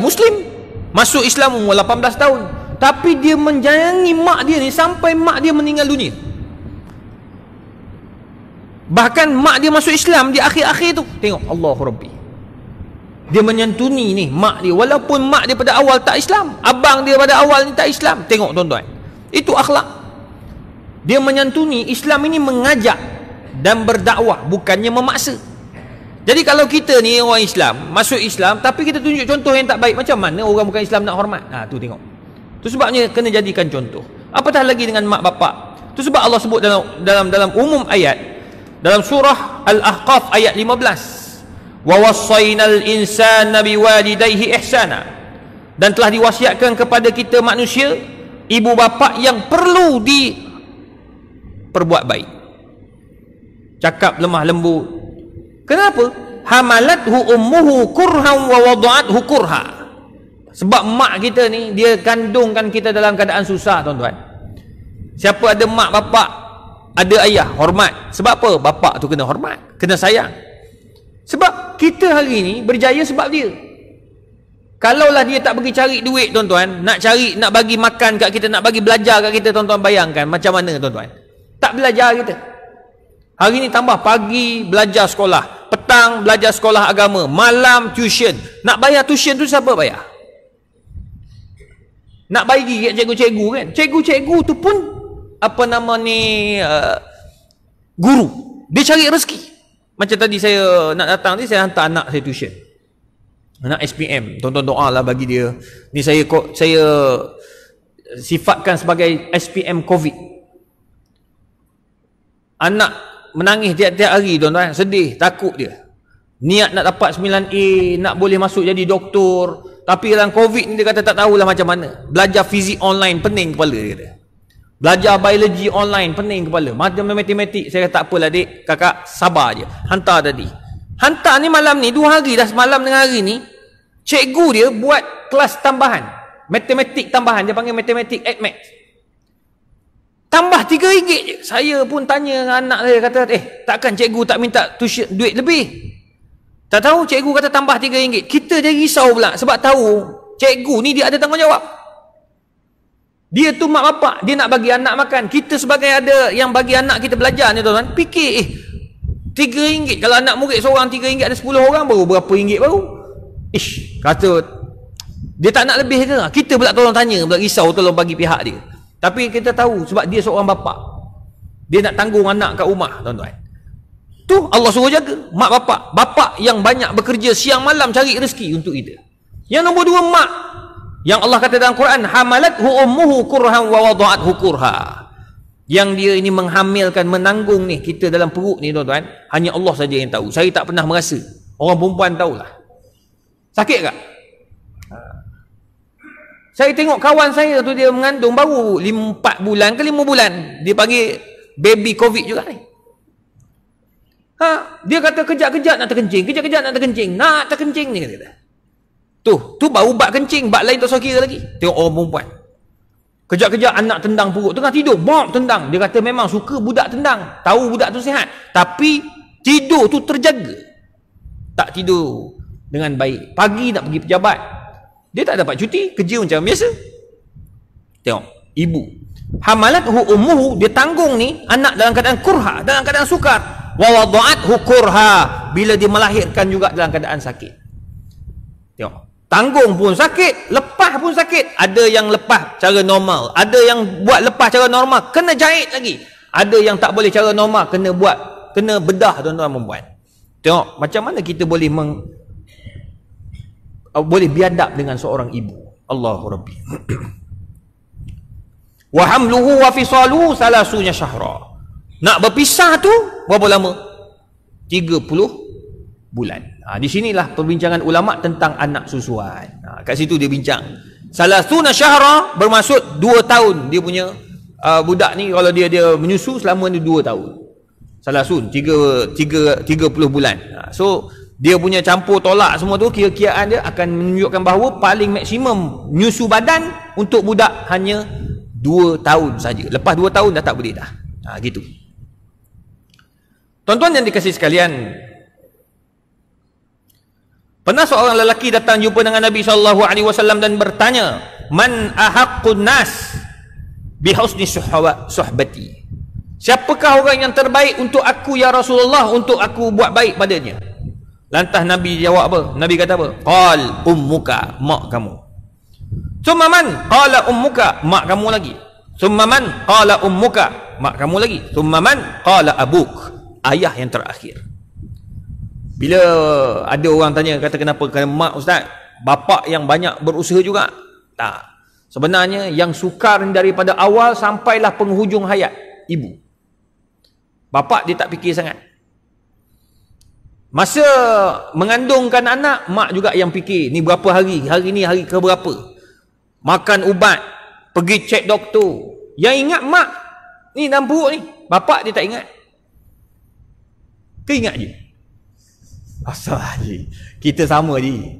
Muslim masuk Islam umur 18 tahun, tapi dia menyayangi mak dia ni sampai mak dia meninggal dunia. Bahkan mak dia masuk Islam di akhir-akhir tu, tengok Allahu Rabbi, dia menyantuni ni mak dia, walaupun mak dia pada awal tak Islam, abang dia pada awal ni tak Islam. Tengok tuan-tuan, itu akhlak. Dia menyantuni. Islam ini mengajak dan berdakwah, bukannya memaksa. Jadi kalau kita ni orang Islam, masuk Islam, tapi kita tunjuk contoh yang tak baik, macam mana orang bukan Islam nak hormat? Tu tengok. Tu sebabnya kena jadikan contoh. Apatah lagi dengan mak bapak. Tu sebab Allah sebut dalam umum ayat, dalam surah Al-Ahqaf ayat 15. Wa wassaynal insana biwalidayhi ihsana. Dan telah diwasiatkan kepada kita manusia, ibu bapa yang perlu diperbuat baik. Cakap lemah lembut. Kenapa? Hamalathu ummuhu kurhan wa wada'athu kurha. Sebab mak kita ni, dia kandungkan kita dalam keadaan susah, tuan-tuan. Siapa ada mak bapak, ada ayah, hormat. Sebab apa? Bapak tu kena hormat, kena sayang. Sebab kita hari ni berjaya sebab dia. Kalaulah dia tak pergi cari duit, tuan-tuan, nak bagi makan kat kita, nak bagi belajar kat kita, tuan-tuan bayangkan macam mana, tuan-tuan. Tak belajar kita. Hari ni tambah pagi belajar sekolah, petang belajar sekolah agama, malam tuition. Nak bayar tuition tu siapa bayar? Nak bagi kat cikgu-cikgu kan? Cikgu-cikgu tu pun apa nama ni, guru. Dia cari rezeki. Macam tadi saya nak datang ni, saya hantar anak saya tuition. Anak SPM. Tuan-tuan doa lah bagi dia. Ni saya sifatkan sebagai SPM COVID. Anak menangis tiap-tiap hari, tuan-tuan, sedih, takut dia. Niat nak dapat 9A, nak boleh masuk jadi doktor, tapi dalam COVID ni dia kata tak tahulah macam mana. Belajar fizik online, pening kepala dia kata. Belajar biologi online, pening kepala. Macam matematik, saya kata tak apalah dik, kakak sabar je. Hantar tadi. Hantar ni malam ni, 2 hari dah, semalam dengan hari ni, cikgu dia buat kelas tambahan. Matematik tambahan, dia panggil matematik at max. Tambah RM3 je. Saya pun tanya dengan anak saya, kata, takkan cikgu tak minta tuition duit lebih? Tak tahu, cikgu kata tambah RM3. Kita dia risau pula, sebab tahu cikgu ni dia ada tanggungjawab. Dia tu mak bapak, dia nak bagi anak makan. Kita sebagai ada yang bagi anak kita belajar ni, tuan-tuan, fikir, RM3. Kalau anak murid seorang RM3, ada 10 orang, baru berapa ringgit baru? Kata, dia tak nak lebih ke? Kita pula tolong tanya, pula risau tolong bagi pihak dia. Tapi kita tahu sebab dia seorang bapa. Dia nak tanggung anak kat rumah, tuan-tuan. Tu Allah suruh jaga mak bapak. Bapak yang banyak bekerja siang malam cari rezeki untuk kita. Yang nombor 2, mak. Yang Allah kata dalam Quran, hamalathu ummuhu kurhan wa wada'athu kurha. Yang dia ini menghamilkan, menanggung ni kita dalam perut ni, tuan-tuan, hanya Allah saja yang tahu. Saya tak pernah merasa. Orang perempuan tahulah. Sakit tak? Saya tengok kawan saya tu, dia mengandung baru 4 bulan ke 5 bulan. Dia panggil baby COVID juga ni. Dia kata kejap-kejap nak terkencing, kejap-kejap nak terkencing ni kata. Tu baru bak kencing, bak lain tak usah kira lagi. Tengok orang perempuan. Kejap-kejap anak tendang perut, tengah tidur, bom tendang. Dia kata memang suka budak tendang, tahu budak tu sihat, tapi tidur tu terjaga. Tak tidur dengan baik. Pagi nak pergi pejabat, dia tak dapat cuti, kerja macam biasa. Tengok, ibu. Hamalathu ummuhu, dia tanggung ni anak dalam keadaan kurha, dalam keadaan sukar. Wa wada'athu kurha, bila dia melahirkan juga dalam keadaan sakit. Tengok, tanggung pun sakit, lepas pun sakit. Ada yang lepas cara normal, ada yang buat lepas cara normal, kena jahit lagi. Ada yang tak boleh cara normal, kena bedah, tuan-tuan membuat. Tengok, macam mana kita boleh boleh biadab dengan seorang ibu. Allahu Rabbi. Wa hamluhu wa fisaluhu 30 syahra. Nak berpisah tu berapa lama? 30 bulan. Di sinilah perbincangan ulama tentang anak susuan. Kat situ dia bincang. Salasuna syahra bermaksud 2 tahun dia punya budak ni, kalau dia menyusu selama ni 2 tahun. Salasun 30 bulan. So dia punya campur tolak semua tu, kira-kiraan dia akan menunjukkan bahawa paling maksimum menyusu badan untuk budak hanya 2 tahun saja. Lepas 2 tahun dah tak boleh dah. Gitu. Tuan-tuan yang dikasihi sekalian, pernah seorang lelaki datang jumpa dengan Nabi SAW dan bertanya, "Man ahaqqun nas bihusni suhbati?" Siapakah orang yang terbaik untuk aku ya Rasulullah, untuk aku buat baik padanya? Lantas Nabi jawab apa? Nabi kata apa? Qal ummuka, mak kamu. Summa man? Qala ummuka, mak kamu lagi. Summa man? Qala ummuka, mak kamu lagi. Summa man? Qala abuk, ayah yang terakhir. Bila ada orang tanya, kata kenapa? Kerana mak ustaz, bapa yang banyak berusaha juga. Tak. Sebenarnya yang sukar daripada awal sampailah penghujung hayat ibu. Bapa dia tak fikir sangat. Masa mengandungkan anak, mak juga yang fikir, ni berapa hari, hari ni hari ke berapa. Makan ubat, pergi cek doktor. Yang ingat mak ni dalam perut ni, bapa dia tak ingat. Keingat je. Asal je. Kita sama je.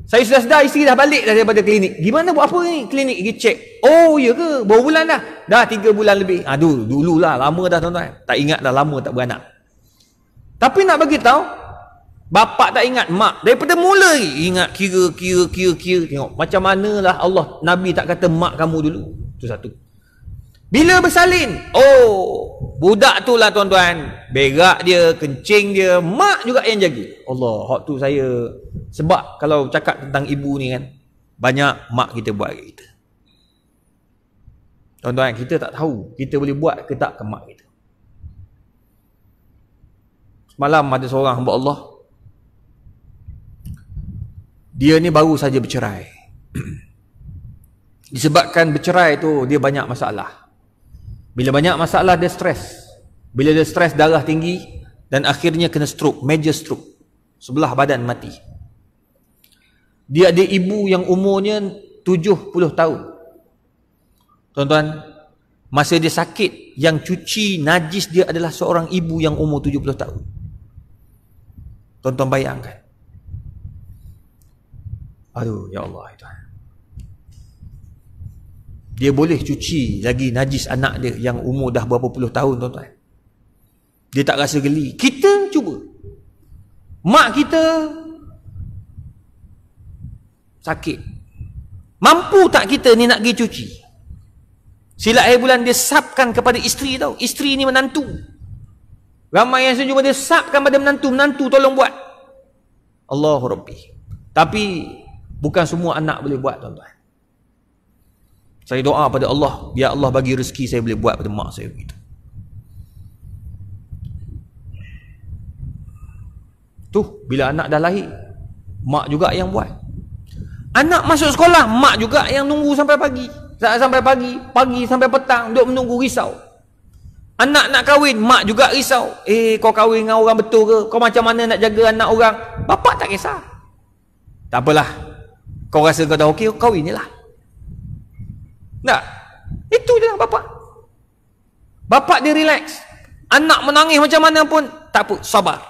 Saya sudah sedar isteri dah balik dah daripada klinik. Gimana buat apa ni? Klinik pergi cek. Oh ya ke? Berapa bulan dah? Dah 3 bulan lebih. Dululah, lama dah tuan-tuan. Tak ingat dah lama tak beranak. Tapi nak bagi tahu, bapa tak ingat, mak daripada mula ingat, kira. Tengok macam manalah Allah, Nabi tak kata mak kamu dulu. Itu satu. Bila bersalin, budak tu lah tuan-tuan, berak dia, kencing dia, mak juga yang jaga. Allah, hak tu saya, sebab kalau cakap tentang ibu ni kan, banyak mak kita buat kat kita. Tuan-tuan, kita tak tahu kita boleh buat ke tak ke mak kita. Semalam ada seorang hamba Allah, dia ni baru saja bercerai. Disebabkan bercerai tu dia banyak masalah. Bila banyak masalah dia stres. Bila dia stres, darah tinggi dan akhirnya kena stroke, major stroke. Sebelah badan mati. Dia ada ibu yang umurnya 70 tahun. Tuan-tuan, masa dia sakit, yang cuci najis dia adalah seorang ibu yang umur 70 tahun. Tuan-tuan bayangkan. Aduh, ya Allah, itu. Dia boleh cuci lagi najis anak dia yang umur dah berapa puluh tahun, tuan-tuan. Dia tak rasa geli. Kita cuba. Mak kita sakit. Mampu tak kita ni nak pergi cuci? Sila akhir bulan dia sabkan kepada isteri tau. Isteri ni menantu. Ramai yang saya jumpa dia sabkan pada menantu. Menantu tolong buat. Allahu Rabbi. Tapi bukan semua anak boleh buat, tuan-tuan. Saya doa pada Allah, biar Allah bagi rezeki saya boleh buat pada mak saya begitu. Tu, bila anak dah lahir, mak juga yang buat. Anak masuk sekolah, mak juga yang nunggu sampai pagi. Sampai pagi sampai petang, duduk menunggu, risau. Anak nak kahwin, mak juga risau. Kau kahwin dengan orang betul ke? Kau macam mana nak jaga anak orang? Bapak tak kisah. Tak apalah. Kau rasa kau dah okey, kau kahwin je lah. Tak. Itu je lah bapak. Bapak dia relax. Anak menangis macam mana pun, tak apa, sabar.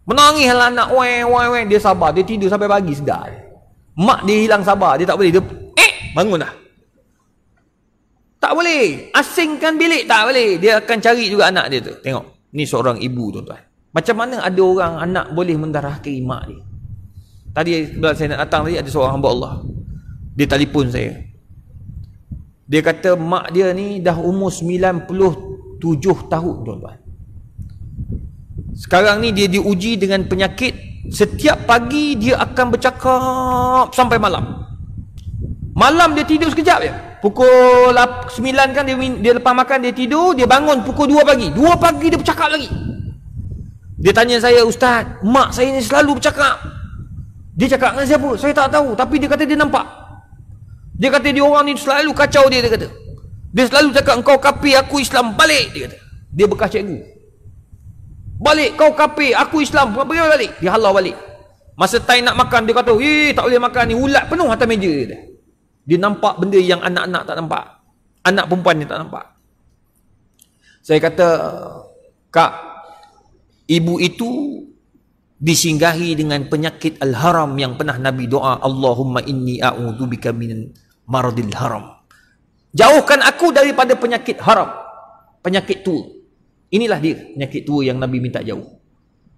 Menangis lah anak, weh, dia sabar. Dia tidur sampai pagi, sedar. Mak dia hilang sabar, dia tak boleh. Dia, bangun dah. Tak boleh. Asingkan bilik, tak boleh. Dia akan cari juga anak dia tu. Tengok, ni seorang ibu, tuan-tuan. Macam mana ada orang anak boleh mendarahkai mak dia? Tadi bila saya nak datang tadi, ada seorang hamba Allah. Dia telefon saya. Dia kata mak dia ni dah umur 97 tahun, tuan-tuan. Sekarang ni dia diuji dengan penyakit. Setiap pagi dia akan bercakap sampai malam. Malam dia tidur sekejap je. Pukul 9 kan dia lepas makan dia tidur, dia bangun pukul 2 pagi. 2 pagi dia bercakap lagi. Dia tanya saya, "Ustaz, mak saya ni selalu bercakap." Dia cakap dengan siapa? Saya tak tahu, tapi dia kata dia nampak. Dia kata dia orang ni selalu kacau dia kata. Dia selalu cakap, "Engkau kafir, aku Islam, balik," dia kata. Dia bekas cikgu. "Balik, kau kafir, aku Islam, balik." Dia halau balik. Masa time nak makan, dia kata, tak boleh makan ni, ulat penuh atas meja dia. Dia nampak benda yang anak-anak tak nampak. Anak perempuan ni tak nampak. Saya kata, Kak, ibu itu disinggahi dengan penyakit al-haram yang pernah Nabi doa, Allahumma inni a'udzubika min maradil haram. Jauhkan aku daripada penyakit haram, penyakit tua. Inilah dia, penyakit tua yang Nabi minta jauh.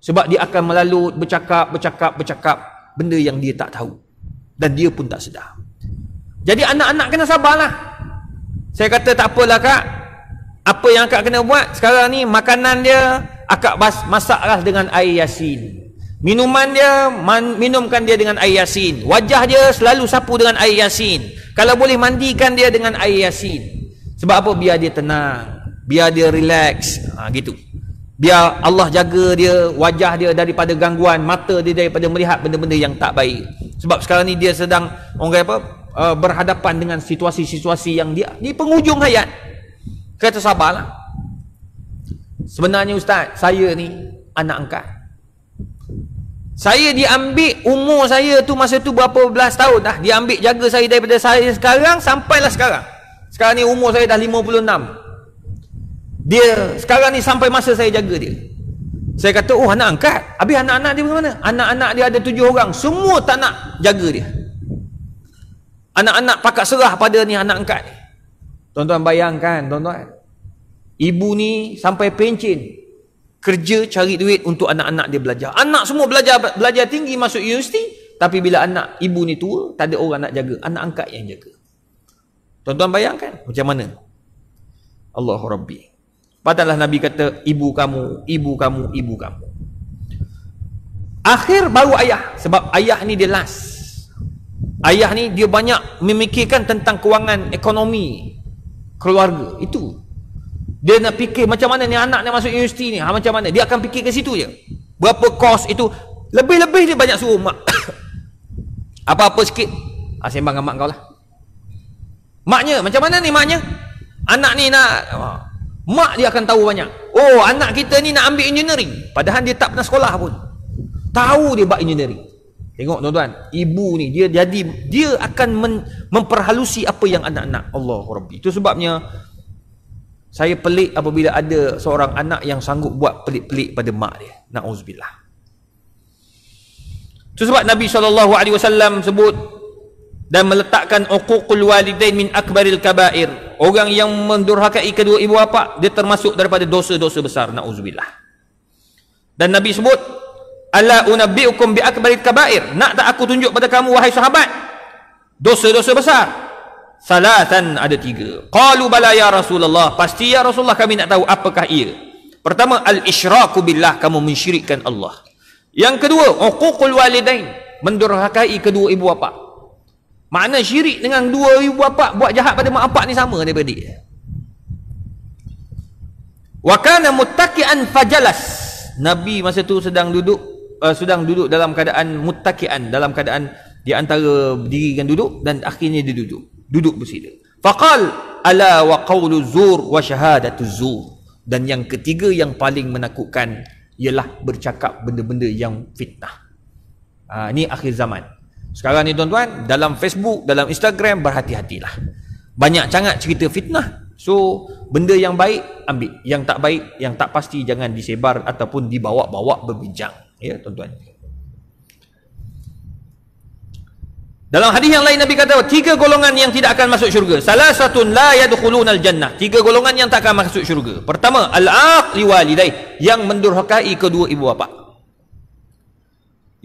Sebab dia akan melalut, bercakap benda yang dia tak tahu. Dan dia pun tak sedar. Jadi anak-anak kena sabarlah. Saya kata, tak apalah Kak. Apa yang Kak kena buat sekarang ni, makanan dia akak masaklah dengan air Yasin. Minuman dia, minumkan dia dengan air Yasin. Wajah dia selalu sapu dengan air Yasin. Kalau boleh, mandikan dia dengan air Yasin. Sebab apa? Biar dia tenang, biar dia relax, gitu. Biar Allah jaga dia, wajah dia daripada gangguan, mata dia daripada melihat benda-benda yang tak baik. Sebab sekarang ni dia sedang berhadapan dengan situasi-situasi yang dia di penghujung hayat. Kata sabarlah. Sebenarnya Ustaz, saya ni anak angkat. Saya diambil, umur saya tu masa tu berapa belas tahun dah. Dia ambil jaga saya daripada saya sekarang sampailah sekarang. Sekarang ni umur saya dah 56. Dia sekarang ni sampai masa saya jaga dia. Saya kata, oh anak angkat. Habis anak-anak dia bagaimana? Anak-anak dia ada 7 orang. Semua tak nak jaga dia. Anak-anak pakat serah pada ni anak angkat. Tuan-tuan bayangkan, tuan-tuan. Ibu ni sampai pencen. Kerja cari duit untuk anak-anak dia belajar. Anak semua belajar tinggi, masuk universiti. Tapi bila anak ibu ni tua, tak ada orang nak jaga. Anak angkat yang jaga. Tuan-tuan bayangkan macam mana? Allahu Rabbi. Padahal Nabi kata, ibu kamu, ibu kamu, ibu kamu. Akhir baru ayah. Sebab ayah ni dia last. Ayah ni dia banyak memikirkan tentang kewangan ekonomi keluarga. Itu. Dia nak fikir macam mana ni anak nak masuk universiti ni. Macam mana? Dia akan fikir ke situ je. Berapa kos itu. Lebih-lebih dia banyak suruh mak. Apa-apa sikit. Sembang dengan mak kau lah. Maknya, macam mana ni maknya? Anak ni nak... Mak dia akan tahu banyak. Oh, anak kita ni nak ambil engineering. Padahal dia tak pernah sekolah pun. Tahu dia buat engineering. Tengok tuan-tuan. Ibu ni, dia akan memperhalusi apa yang anak-anak. Allahu Rabbi. Itu sebabnya, saya pelik apabila ada seorang anak yang sanggup buat pelik-pelik pada mak dia. Na'udzubillah. Itu sebab Nabi SAW sebut dan meletakkan uququl walidain min akbaril kabair. Orang yang mendurhakai kedua ibu bapa, dia termasuk daripada dosa-dosa besar. Na'udzubillah. Dan Nabi sebut, ala unabbi'ukum bi akbaril kabair. Nak tak aku tunjuk pada kamu wahai sahabat dosa-dosa besar? Salatan, ada 3. Qalu bala ya Rasulullah. Pasti ya Rasulullah, kami nak tahu apakah ia. Pertama, al-isyraku billah, kamu mensyirikkan Allah. Yang kedua, uququl walidain, mendurhakai kedua ibu bapa. Makna syirik dengan dua ibu bapa, buat jahat pada mak bapak ni sama daripada dia. Wa kana muttaqian fajalas. Nabi masa tu sedang duduk dalam keadaan muttaqian, dalam keadaan di antara berdiri dan duduk, dan akhirnya dia duduk bersila. Faqal ala wa qawlu zur wa syahadatu zur. Dan yang ketiga yang paling menakutkan ialah bercakap benda-benda yang fitnah. Ini akhir zaman. Sekarang ni tuan-tuan, dalam Facebook, dalam Instagram, berhati-hatilah. Banyak sangat cerita fitnah. So, benda yang baik ambil, yang tak baik, yang tak pasti jangan disebar ataupun dibawa-bawa berbincang. Ya, tuan-tuan. Dalam hadis yang lain Nabi kata, 3 golongan yang tidak akan masuk syurga. Salasatun la yadkhulunal jannah. 3 golongan yang tak akan masuk syurga. Pertama, al-aq liwalidayh, yang mendurhakai kedua ibu bapa.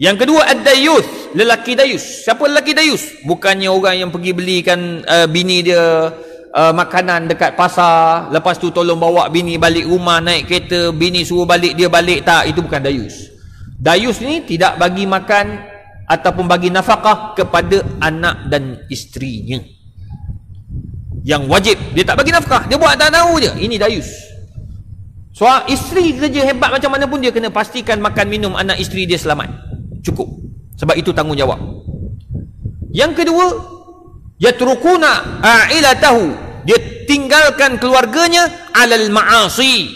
Yang kedua, ad-dayuth, lelaki dayus. Siapa lelaki dayus? Bukannya orang yang pergi belikan bini dia makanan dekat pasar, lepas tu tolong bawa bini balik rumah, naik kereta, bini suruh balik, dia balik. Tak, itu bukan dayus. Dayus ni tidak bagi makan ataupun bagi nafkah kepada anak dan isterinya. Yang wajib, dia tak bagi nafkah, dia buat tak tahu je. Ini dayus. Soal isteri kerja hebat macam mana pun, dia kena pastikan makan minum anak isteri dia selamat. Cukup. Sebab itu tanggungjawab. Yang kedua, yatrukuna a'ilatahu, dia tinggalkan keluarganya alal ma'asi,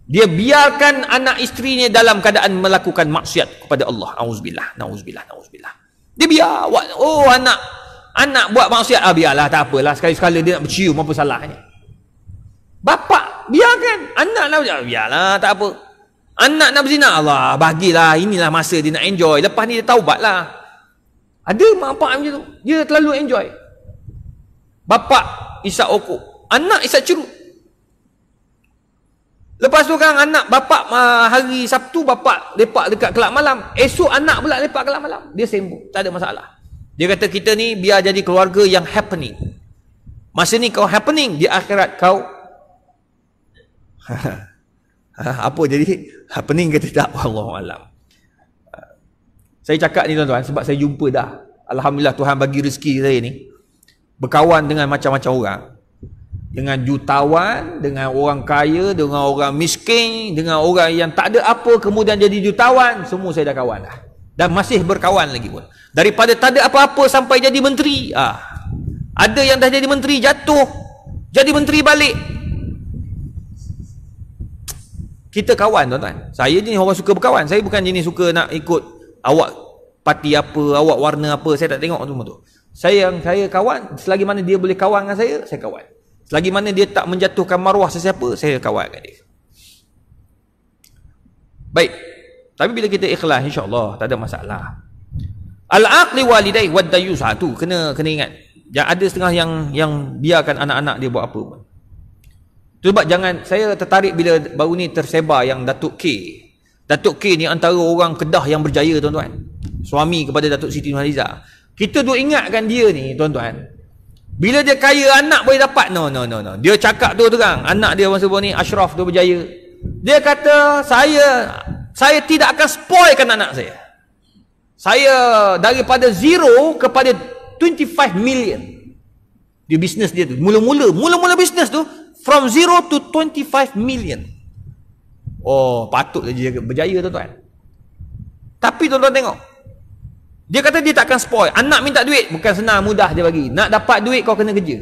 Dia biarkan anak isterinya dalam keadaan melakukan maksiat kepada Allah. Auzubillah, nauzubillah, nauzubillah. Dia biar, oh anak buat maksiat, biarlah, tak apalah, sekali-sekala dia nak bercium, apa salahnya. Bapak biarkan, anak nak biarlah, tak apa. Anak nak berzina, Allah bagilah, inilah masa dia nak enjoy, lepas ni dia taubatlah. Ada mak bapak macam tu, dia terlalu enjoy. Bapak isap okok, anak isap cerut. Lepas tu kan anak bapak hari Sabtu bapak lepak dekat kelab malam, esok anak pula lepak kelab malam, dia sembuk, tak ada masalah. Dia kata kita ni biar jadi keluarga yang happening. Masa ni kau happening, di akhirat kau apa jadi happening ke tidak, wallahu alam. Saya cakap ni tuan-tuan sebab saya jumpa dah, alhamdulillah Tuhan bagi rezeki saya ni berkawan dengan macam-macam orang. Dengan jutawan, dengan orang kaya, dengan orang miskin, dengan orang yang tak ada apa kemudian jadi jutawan, semua saya dah kawan dah. Dan masih berkawan lagi pun. Daripada tak ada apa-apa sampai jadi menteri. Ada yang dah jadi menteri jatuh, jadi menteri balik. Kita kawan tuan-tuan. Saya jenis orang suka berkawan. Saya bukan jenis suka nak ikut awak parti apa, awak warna apa, saya tak tengok semua tu. Saya kawan, selagi mana dia boleh kawan dengan saya kawan. Selagi mana dia tak menjatuhkan maruah sesiapa, saya kawan dengan dia. Baik. Tapi bila kita ikhlas, insya-Allah tak ada masalah. Al-aqli walidai wad dayus, tu kena ingat. Yang ada setengah yang biarkan anak-anak dia buat apa pun. Sebab jangan, saya tertarik bila baru ni tersebar yang Datuk K. Datuk K ni antara orang Kedah yang berjaya tuan-tuan. Suami kepada Datuk Siti Nurhaliza. Kita duk ingatkan dia ni tuan-tuan. Bila dia kaya anak boleh dapat, no. Dia cakap tu terang, anak dia masa ni Ashraf tu berjaya. Dia kata saya tidak akan spoilkan anak saya. Saya daripada zero kepada 25 million. Dia bisnes dia tu. Mula-mula bisnes tu from zero to 25 million. Oh, patutlah dia berjaya tuan-tuan. Tapi tuan-tuan tengok. Dia kata dia tak akan spoil. Anak minta duit, bukan senang mudah dia bagi. Nak dapat duit kau kena kerja.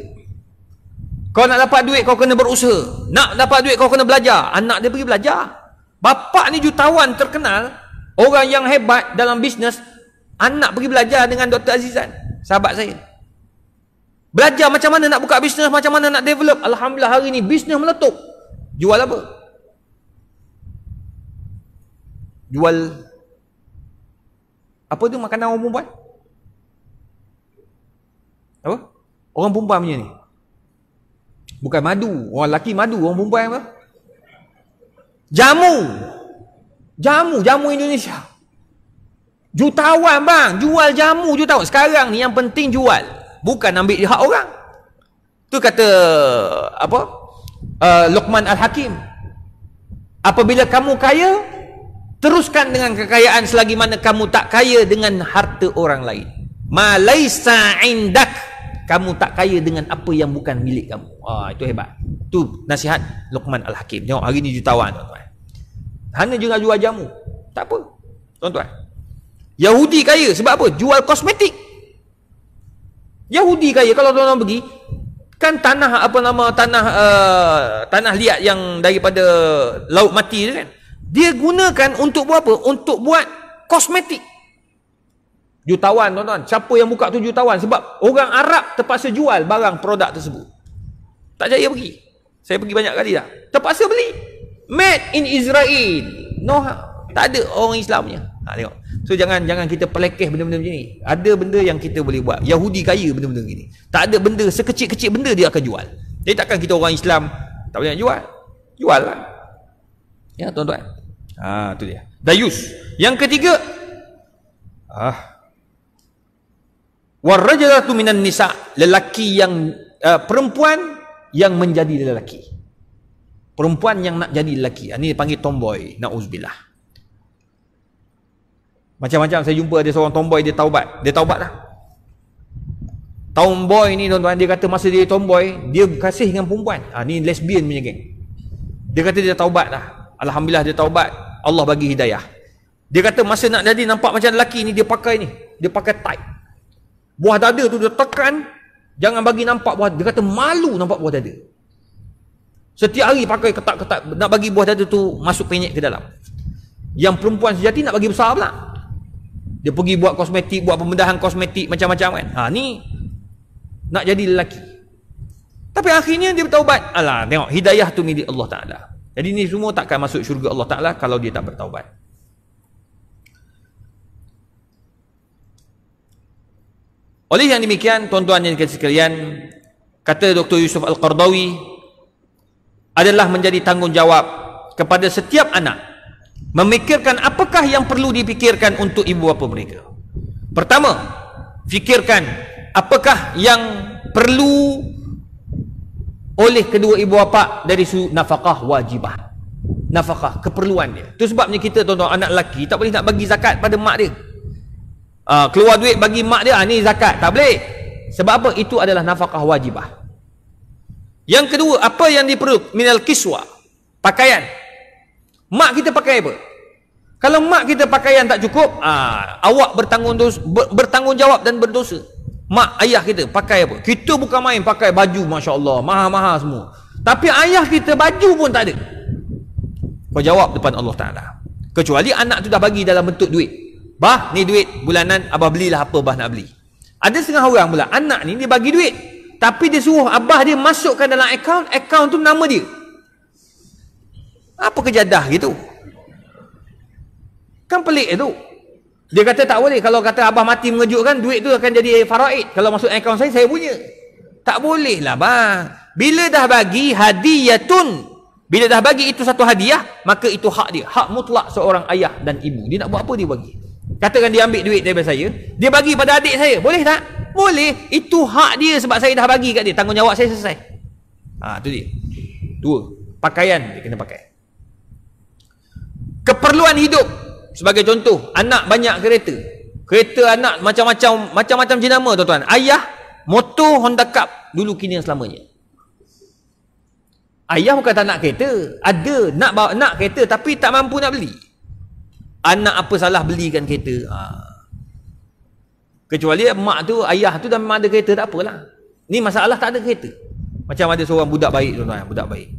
Kau nak dapat duit kau kena berusaha. Nak dapat duit kau kena belajar. Anak dia pergi belajar. Bapak ni jutawan terkenal, orang yang hebat dalam bisnes. Anak pergi belajar dengan Dr. Azizan, sahabat saya. Belajar macam mana nak buka bisnes, macam mana nak develop. Alhamdulillah hari ni bisnes meletup. Jual apa? Jual apa tu makanan orang perempuan? Apa? Orang perempuan punya ni. Bukan madu. Orang lelaki madu. Orang perempuan apa? Jamu Indonesia. Jutawan bang. Jual jamu jutawan. Sekarang ni yang penting jual. Bukan ambil hak orang. Tu kata apa? Luqman Al-Hakim. Apabila kamu kaya, teruskan dengan kekayaan selagi mana kamu tak kaya dengan harta orang lain. Ma laisa indak, kamu tak kaya dengan apa yang bukan milik kamu. Itu hebat. Tu nasihat Luqman Al-Hakim. Tengok hari ni jutawan tuan-tuan. Hanya jual jamu. Tak apa. Tuan-tuan. Yahudi kaya sebab apa? Jual kosmetik. Yahudi kaya, kalau tuan-tuan pergi kan tanah tanah liat yang daripada laut mati tu kan, dia gunakan untuk buat apa? Untuk buat kosmetik. Jutawan tuan-tuan. Siapa yang buka tu jutawan? Sebab orang Arab terpaksa jual barang produk tersebut. Tak jaya pergi. Saya pergi banyak kali dah. Terpaksa beli. Made in Israel. No, tak ada orang Islamnya. Tengok. So jangan kita pelekeh benda-benda macam ni. Ada benda yang kita boleh buat. Yahudi kaya benda-benda gini. Tak ada benda, sekecil-kecil benda dia akan jual. Jadi takkan kita orang Islam tak boleh nak jual. Jual lah. Ya tuan-tuan. Tu dia. Dayus. Yang ketiga, warrajulatu minan nisa, lelaki yang perempuan yang menjadi lelaki. Perempuan yang nak jadi lelaki. Ini dipanggil tomboy. Na'uzubillah. Macam-macam saya jumpa ada seorang tomboy, dia taubat. Dia taubat lah. Tomboy ni tuan-tuan, dia kata masa dia tomboy, dia kasih dengan perempuan. Ni lesbian punya geng. Dia kata dia taubat lah. Alhamdulillah dia taubat. Allah bagi hidayah. Dia kata masa nak jadi nampak macam lelaki ni, dia pakai ni. Dia pakai tight. Buah dada tu dia tekan. Jangan bagi nampak buah. Dia kata malu nampak buah dada. Setiap hari pakai ketat-ketat, nak bagi buah dada tu masuk penyek ke dalam. Yang perempuan sejati nak bagi besar pula. Dia pergi buat kosmetik, buat pembedahan kosmetik macam-macam kan. Ni nak jadi lelaki. Tapi akhirnya dia bertaubat. Alah, tengok, hidayah tu milik Allah Ta'ala. Jadi ni semua takkan masuk syurga Allah Ta'ala kalau dia tak bertaubat. Oleh yang demikian, tuan-tuan yang dikasihi sekalian, kata Dr. Yusuf Al-Qardawi, adalah menjadi tanggungjawab kepada setiap anak memikirkan apakah yang perlu dipikirkan untuk ibu bapa mereka. Pertama, fikirkan apakah yang perlu oleh kedua ibu bapa dari nafkah wajibah. Nafkah, keperluan dia. Itu sebabnya kita, tuan-tuan, anak lelaki tak boleh nak bagi zakat pada mak dia. Keluar duit bagi mak dia, ni zakat, tak boleh. Sebab apa? Itu adalah nafkah wajibah. Yang kedua, apa yang diperlukan? Minal kiswa, pakaian. Mak kita pakai apa? Kalau mak kita pakaian tak cukup, awak bertanggungjawab dan berdosa. Mak ayah kita pakai apa? Kita bukan main pakai baju, Masya Allah, mahal-mahal semua. Tapi ayah kita baju pun tak ada. Kau jawab depan Allah Ta'ala. Kecuali anak tu dah bagi dalam bentuk duit. Bah, ni duit bulanan, abah belilah apa bah nak beli. Ada setengah orang pula, anak ni dia bagi duit, tapi dia suruh abah dia masukkan dalam akaun tu nama dia. Apa kejadah gitu? Kan pelik tu. Dia kata tak boleh. Kalau kata abah mati mengejutkan, duit tu akan jadi faraid. Kalau masuk akaun saya punya. Tak boleh lah bang. Bila dah bagi hadiyatun, bila dah bagi itu satu hadiah, maka itu hak dia. Hak mutlak seorang ayah dan ibu. Dia nak buat apa dia bagi. Katakan dia ambil duit daripada saya, dia bagi pada adik saya. Boleh tak? Boleh. Itu hak dia sebab saya dah bagi kat dia. Tanggungjawab saya selesai. Tu dia. Dua. Pakaian dia kena pakai. Keperluan hidup. Sebagai contoh, anak banyak kereta. Kereta anak macam-macam jenama, tuan-tuan. Ayah, motor Honda Cup. Dulu kini yang selamanya. Ayah bukan tak nak kereta. Ada. Nak kereta tapi tak mampu nak beli. Anak apa salah belikan kereta? Kecuali mak tu, ayah tu dah memang ada kereta, tak apalah. Ni masalah tak ada kereta. Macam ada seorang budak baik, tuan-tuan. Budak baik.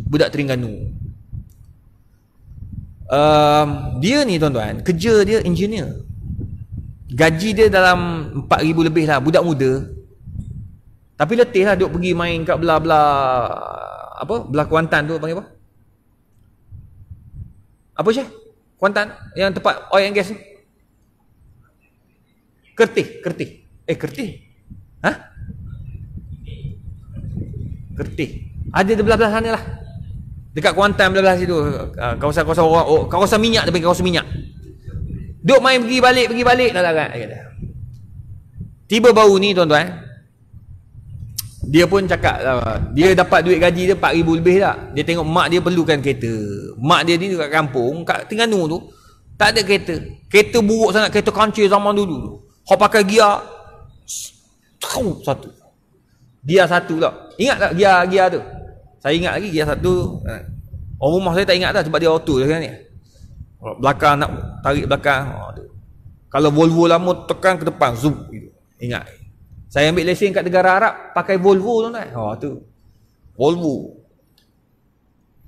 Budak Terengganu. Dia ni, tuan-tuan, kerja dia engineer. Gaji dia dalam 4,000 lebih lah. Budak muda. Tapi letih lah duk pergi main kat belah Kuantan tu, panggil apa? Apa Syekh? Kuantan? Yang tempat oil and gas tu? Kertih. Kertih? Kertih. Ada di belah-belah sana lah. Dekat Kuantan belah-belah situ. Kawasan minyak, dia pergi kawasan minyak. Duk main pergi balik dah larat. Tiba baru ni, tuan-tuan, dia pun cakap, dia dapat duit gaji dia 4,000 lebih dah. Dia tengok mak dia perlukan kereta. Mak dia ni dekat kampung, kat Terengganu tu, tak ada kereta. Kereta buruk sangat, kereta kancil zaman dulu tu. Kau pakai gear satu. Gear satu tak? Ingat tak gear tu? Saya ingat lagi gear satu. Orang rumah saya tak ingat tak sebab dia auto je kan ni. Belakang nak tarik belakang. Kalau Volvo lama tekan ke depan, zoom gitu. Ingat. Saya ambil lesen kat negara Arab pakai Volvo tuan-tuan. Tu. Volvo.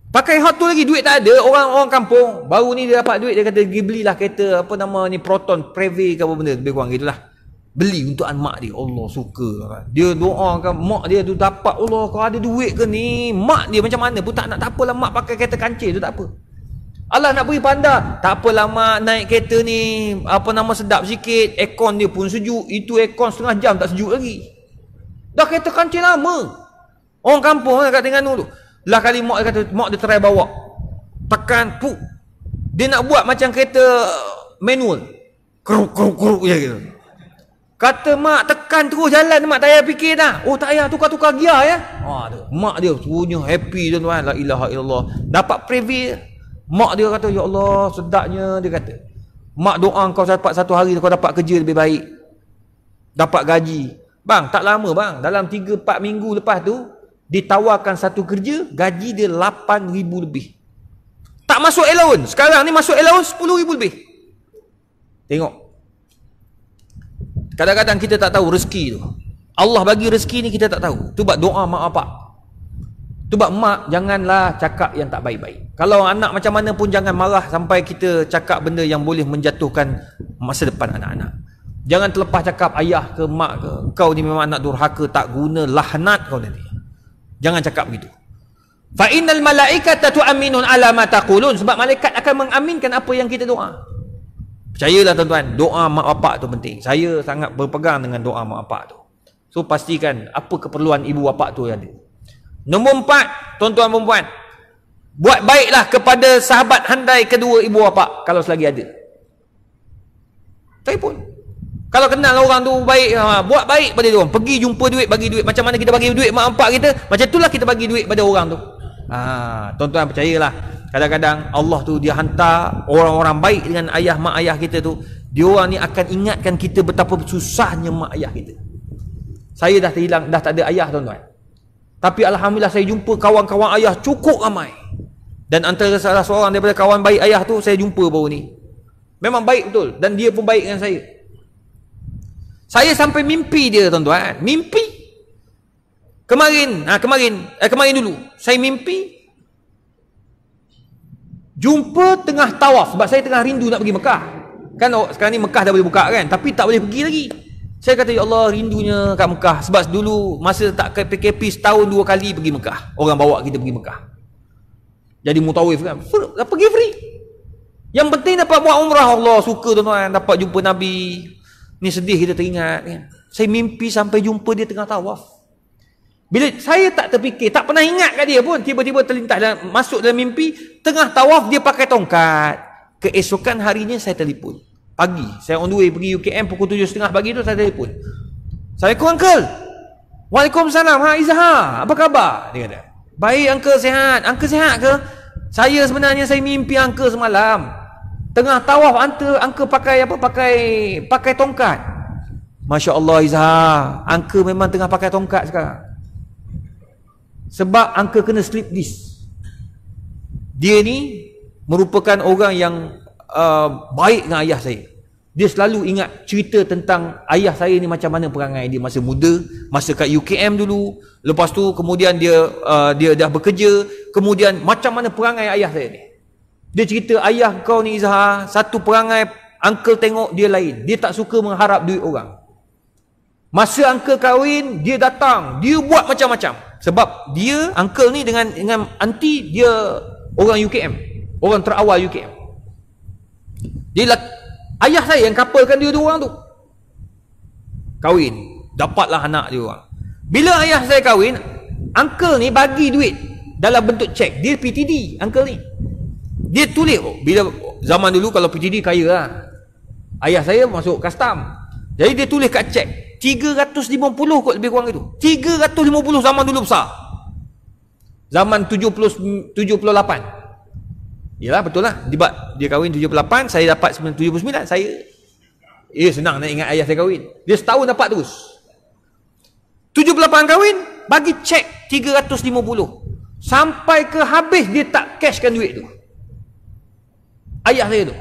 Pakai hot tu lagi, duit tak ada. Orang kampung baru ni dia dapat duit, dia kata pergi belilah kereta apa nama ni, Proton, Preve ke apa benda, lebih kurang gitulah. Beli untuk mak dia. Allah suka. Dia doakan mak dia tu dapat, Allah kau ada duit ke ni. Mak dia macam mana pun tak nak, tak apalah mak pakai kereta kancil tu, tak apa. Allah nak pergi Panda, tak apalah mak naik kereta ni apa nama sedap sikit, aircon dia pun sejuk. Itu aircon setengah jam tak sejuk lagi. Dah kereta kancil lama. Orang kampung kat Terengganu tu. Lah kali mak dia kata, mak dia try bawa. Tekan, puk. Dia nak buat macam kereta manual. Keruk je gitu. Kata mak, tekan terus jalan mak, tak payah fikir dah. Oh tak payah tukar-tukar gear ya. Mak dia punya happy tuan-tuan. La ilaha illallah. Dapat preview. Mak dia kata, ya Allah sedapnya. Dia kata, mak doa kau dapat satu hari kau dapat kerja lebih baik, dapat gaji. Bang, tak lama bang, dalam 3-4 minggu lepas tu ditawarkan satu kerja, gaji dia 8,000 lebih. Tak masuk allowance. Sekarang ni masuk allowance 10,000 lebih. Tengok. Kadang-kadang kita tak tahu rezeki tu. Allah bagi rezeki ni kita tak tahu. Tu buat doa mak bapak. Sebab mak janganlah cakap yang tak baik-baik. Kalau anak macam mana pun jangan marah sampai kita cakap benda yang boleh menjatuhkan masa depan anak-anak. Jangan terlepas cakap ayah ke mak ke, kau ni memang anak durhaka, tak guna, laknat kau nanti. Jangan cakap begitu. Fa innal malaikata tu'minun ala ma taqulun, sebab malaikat akan mengaminkan apa yang kita doa. Percayalah tuan-tuan, doa mak bapak tu penting. Saya sangat berpegang dengan doa mak bapak tu. So pastikan apa keperluan ibu bapak tu ada. Nombor 4, tuan-tuan dan puan, buat baiklah kepada sahabat handai kedua ibu bapa kalau selagi ada. Telefon. Kalau kenal orang tu baik, buat baik pada dia orang. Pergi jumpa duit, bagi duit. Macam mana kita bagi duit mak bapak kita, macam itulah kita bagi duit pada orang tu. Tuan-tuan percayalah, kadang-kadang Allah tu dia hantar orang-orang baik dengan ayah mak ayah kita tu. Dia orang ni akan ingatkan kita betapa susahnya mak ayah kita. Saya dah terhilang, dah tak ada ayah tuan-tuan. Tapi alhamdulillah saya jumpa kawan-kawan ayah cukup ramai. Dan antara salah seorang daripada kawan baik ayah tu saya jumpa baru ni. Memang baik betul. Dan dia pun baik dengan saya. Saya sampai mimpi dia tuan-tuan. Mimpi. Kemarin dulu. Saya mimpi. Jumpa tengah tawaf. Sebab saya tengah rindu nak pergi Mekah. Kan sekarang ni Mekah dah boleh buka kan. Tapi tak boleh pergi lagi. Saya kata, ya Allah, rindunya kat Mekah. Sebab dulu masa tak ke PKP setahun 2 kali pergi Mekah. Orang bawa kita pergi Mekah. Jadi mutawif kan. Pergi free. Yang penting dapat buat umrah. Allah suka tuan-tuan. Dapat jumpa Nabi. Ni sedih kita teringat kan. Saya mimpi sampai jumpa dia tengah tawaf. Bila saya tak terfikir, tak pernah ingat kat dia pun. Tiba-tiba terlintas masuk dalam mimpi. Tengah tawaf dia pakai tongkat. Keesokan harinya saya telefon. Pagi, saya on the way pergi UKM pukul 7.30 pagi tu saya telefon. Assalamualaikum Uncle. Waalaikumsalam. Izhar, apa khabar? Dia kata. Baik Uncle, sihat. Uncle sihat ke? Saya sebenarnya saya mimpi Uncle semalam. Tengah tawaf Uncle pakai apa? Pakai tongkat. Masya Allah Izhar, Uncle memang tengah pakai tongkat sekarang. Sebab Uncle kena slip disc. Dia ni merupakan orang yang baik dengan ayah saya. Dia selalu ingat cerita tentang ayah saya ni macam mana perangai dia masa muda, masa kat UKM dulu. Lepas tu kemudian dia dah bekerja, kemudian macam mana perangai ayah saya ni. Dia cerita, ayah kau ni Izhar, satu perangai Uncle tengok dia lain. Dia tak suka mengharap duit orang. Masa Uncle kahwin, dia datang, dia buat macam-macam. Sebab dia Uncle ni dengan aunty dia orang UKM, orang terawal UKM. Ayah saya yang kapalkan dia dua orang tu. Kahwin. Dapatlah anak dia orang. Bila ayah saya kahwin, Uncle ni bagi duit dalam bentuk cek. Dia PTD, Uncle ni. Dia tulis. Bila zaman dulu kalau PTD kaya lah. Ayah saya masuk custom. Jadi dia tulis kat cek. 350 kot lebih kurang itu. 350 zaman dulu besar. Zaman 78. Yalah betul lah. Dia kahwin 78, saya dapat 79. Saya senang nak ingat ayah saya kahwin. Dia setahun dapat terus. 78 kahwin, bagi cek 350. Sampai ke habis dia tak cashkan duit tu. Ayah saya tu.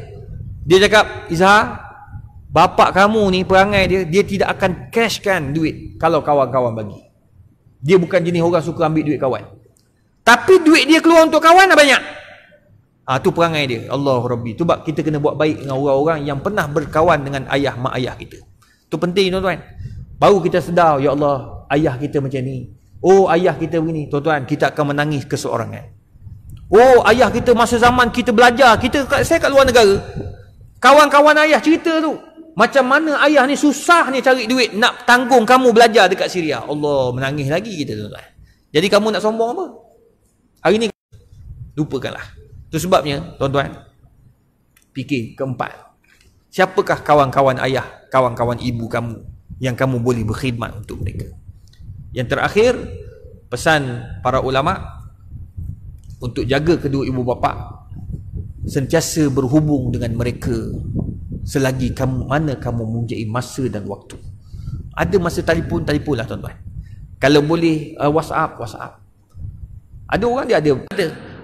Dia cakap, Izhar, bapak kamu ni perangai dia tidak akan cashkan duit kalau kawan-kawan bagi. Dia bukan jenis orang suka ambil duit kawan. Tapi duit dia keluar untuk kawan dah banyak. Tu perangai dia. Allah Rabbi. Sebab kita kena buat baik dengan orang-orang yang pernah berkawan dengan ayah mak ayah kita. Itu penting tuan-tuan. Baru kita sedar, ya Allah, ayah kita macam ni. Oh, ayah kita begini. Tuan-tuan, kita akan menangis keseorangan. Oh, ayah kita masa zaman kita belajar, saya kat luar negara. Kawan-kawan ayah cerita tu. Macam mana ayah ni susah ni cari duit nak tanggung kamu belajar dekat Syria. Allah, menangis lagi kita tuan-tuan. Jadi kamu nak sombong apa? Hari ni lupakanlah. Itu sebabnya, tuan-tuan, fikir keempat. Siapakah kawan-kawan ayah, kawan-kawan ibu kamu yang kamu boleh berkhidmat untuk mereka? Yang terakhir, pesan para ulama untuk jaga kedua ibu bapa, sentiasa berhubung dengan mereka selagi kamu mempunyai masa dan waktu. Ada masa telefonlah tuan-tuan. Kalau boleh WhatsApp. Ada orang dia ada.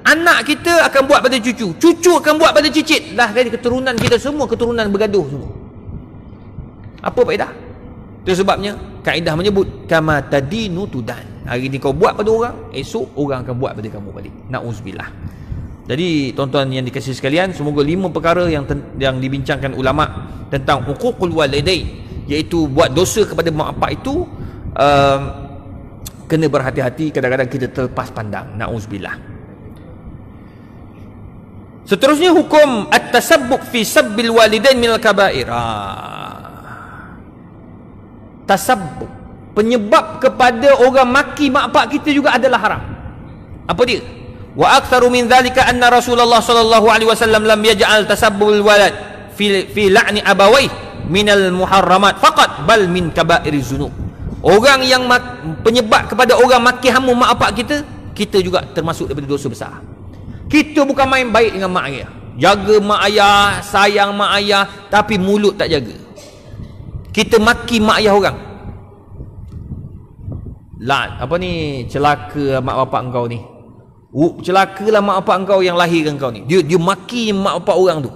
Anak kita akan buat pada cucu, cucu akan buat pada cicit. Lah kan keturunan kita semua keturunan bergaduh semua. Apa faedah? Itu sebabnya kaedah menyebut kama tadinu tudan. Hari ni kau buat pada orang, esok orang akan buat pada kamu balik. Na'udzubillah. Jadi tuan-tuan yang dikasihi sekalian, semoga 5 perkara yang dibincangkan ulama tentang huququl walidain, iaitu buat dosa kepada mak bapak itu kena berhati-hati. Kadang-kadang kita terlepas pandang. Na'udzubillah. Seterusnya hukum at-tasabbuq fi sabbil walidain minal kaba'ir. Tasabbuq, penyebab kepada orang maki mak bapak kita juga adalah haram. Apa dia? Wa aktsaru min dzalika anna Rasulullah sallallahu alaihi wasallam lam yaj'al tasabbul walad fi la'ni abawai minal muharramat faqat bal min kaba'iriz dzunub. Orang yang penyebab kepada orang maki hamu mak bapak kita, kita juga termasuk daripada dosa besar. Kita bukan main baik dengan mak ayah, jaga mak ayah, sayang mak ayah, tapi mulut tak jaga. Kita maki mak ayah orang. Apa ni, celaka mak bapak engkau ni. Celakalah mak bapak engkau yang lahirkan kau ni. Dia maki mak bapak orang tu.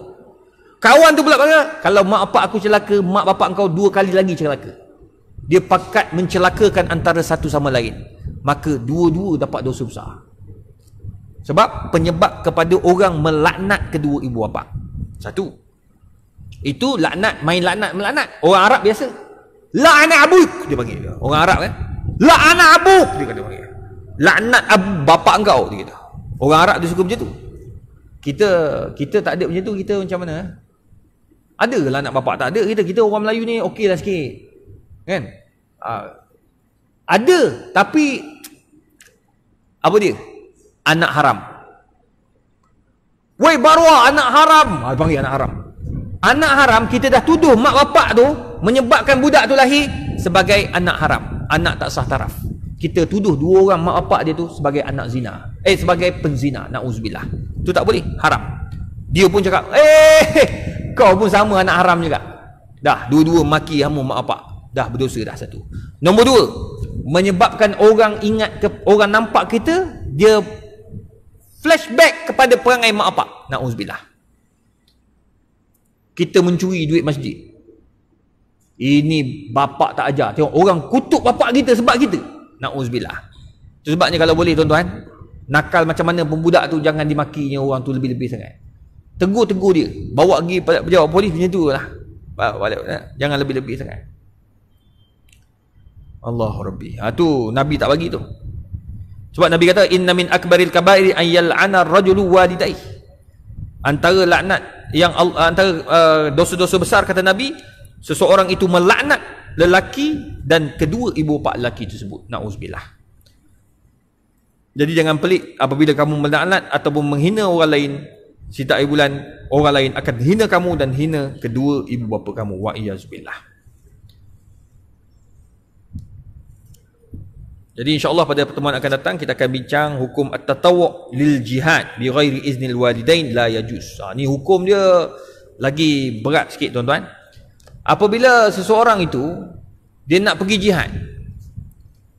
Kawan tu pula kata, kalau mak bapak aku celaka, mak bapak engkau 2 kali lagi celaka. Dia pakat mencelakakan antara satu sama lain. Maka dua-dua dapat dosa besar. Sebab penyebab kepada orang melaknat kedua ibu bapa. Satu, itu laknat, main laknat melaknat. Orang Arab biasa, la'ana abuk dia panggil. Orang Arab kan, la'ana abuk dia kata panggil. Laknat bapa engkau dia kata. Orang Arab dia suka macam tu. Kita tak ada macam tu. Kita macam mana? Ada ke laknat bapa? Tak ada. Kita orang Melayu ni okey lah sikit, kan? Ada, tapi apa dia? Anak haram. Woi barwa, anak haram. Panggil anak haram. Anak haram, kita dah tuduh mak bapak tu menyebabkan budak tu lahir sebagai anak haram, anak tak sah taraf. Kita tuduh 2 orang mak bapak dia tu sebagai anak zina, sebagai penzina. Na'udzubillah. Itu tak boleh, haram. Dia pun cakap, kau pun sama anak haram juga. Dah, dua-dua maki hamu mak bapak. Dah berdosa dah satu. Nombor 2, menyebabkan orang ingat orang nampak kita, dia flashback kepada perangai mak bapak. Na'udzubillah. Kita mencuri duit masjid. Ini bapak tak ajar. Tengok orang kutuk bapak kita sebab kita. Na'udzubillah. Itu sebabnya kalau boleh tuan-tuan, nakal macam mana pun budak tu, jangan dimakinya orang tu lebih-lebih sangat. Tegur-tegur dia. Bawa pergi pejabat polis macam tu lah. Jangan lebih-lebih sangat. Allah Rabbi. Tu Nabi tak bagi tu. Sebab Nabi kata, inna min akbaril kabairi an yal'ana ar-rajulu walidayh. Antara laknat yang antara dosa-dosa besar kata Nabi, seseorang itu melaknat lelaki dan kedua ibu bapa lelaki tersebut. Na'udzubillah. Jadi jangan pelik apabila kamu melaknat ataupun menghina orang lain. Setiap bulan orang lain akan hina kamu dan hina kedua ibu bapa kamu. Wa'iyazubillah. Jadi insya-Allah pada pertemuan akan datang kita akan bincang hukum at-tatawwu' lil jihad bi ghairi iznil walidain la yajuz. Ni hukum dia lagi berat sikit tuan-tuan. Apabila seseorang itu dia nak pergi jihad,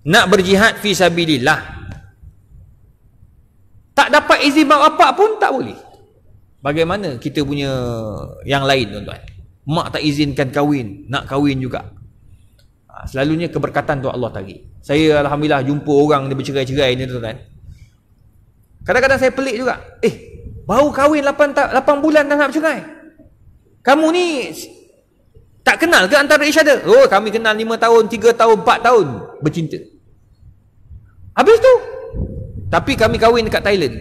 nak berjihad fi sabilillah, tak dapat izin mak bapak pun tak boleh. Bagaimana kita punya yang lain tuan-tuan? Mak tak izinkan kahwin, nak kahwin juga. Selalunya keberkatan tu Allah tarik. Saya alhamdulillah jumpa orang dia bercerai-cerai ni tuan-tuan. Kadang-kadang saya pelik juga. Baru kahwin 8 bulan dah nak bercerai. Kamu ni tak kenal ke antara each other? Oh, kami kenal 5 tahun, 3 tahun, 4 tahun bercinta. Habis tu, tapi kami kahwin dekat Thailand.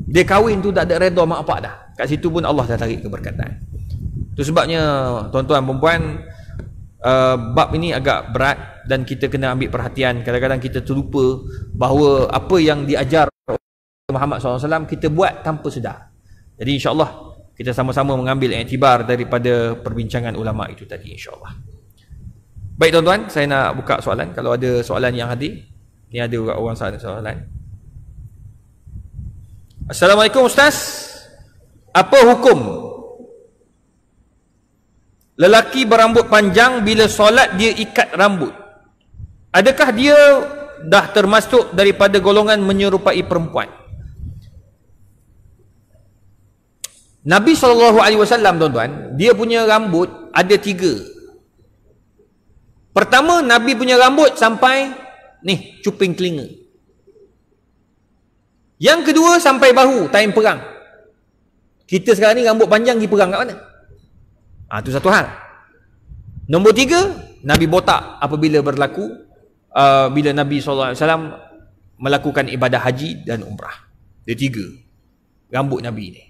Dia kahwin tu tak ada redha mak bapak dah. Kat situ pun Allah dah tarik keberkatan. Itu sebabnya tuan-tuan perempuan, bab ini agak berat dan kita kena ambil perhatian. Kadang-kadang kita terlupa bahawa apa yang diajar Muhammad SAW kita buat tanpa sedar. Jadi insya-Allah kita sama-sama mengambil iktibar daripada perbincangan ulama itu tadi, insya-Allah. Baik tuan-tuan, saya nak buka soalan. Kalau ada soalan yang hadir, ni ada orang soalan. Assalamualaikum Ustaz. Apa hukum lelaki berambut panjang bila solat dia ikat rambut? Adakah dia dah termasuk daripada golongan menyerupai perempuan? Nabi SAW tuan-tuan, dia punya rambut ada 3. Pertama, Nabi punya rambut sampai Ni, cuping telinga. Yang kedua, sampai bahu, time perang. Kita sekarang ni rambut panjang pergi perang kat mana? Itu satu hal. Nombor 3, Nabi botak apabila berlaku bila Nabi SAW melakukan ibadah haji dan umrah. Dia 3 rambut Nabi ni.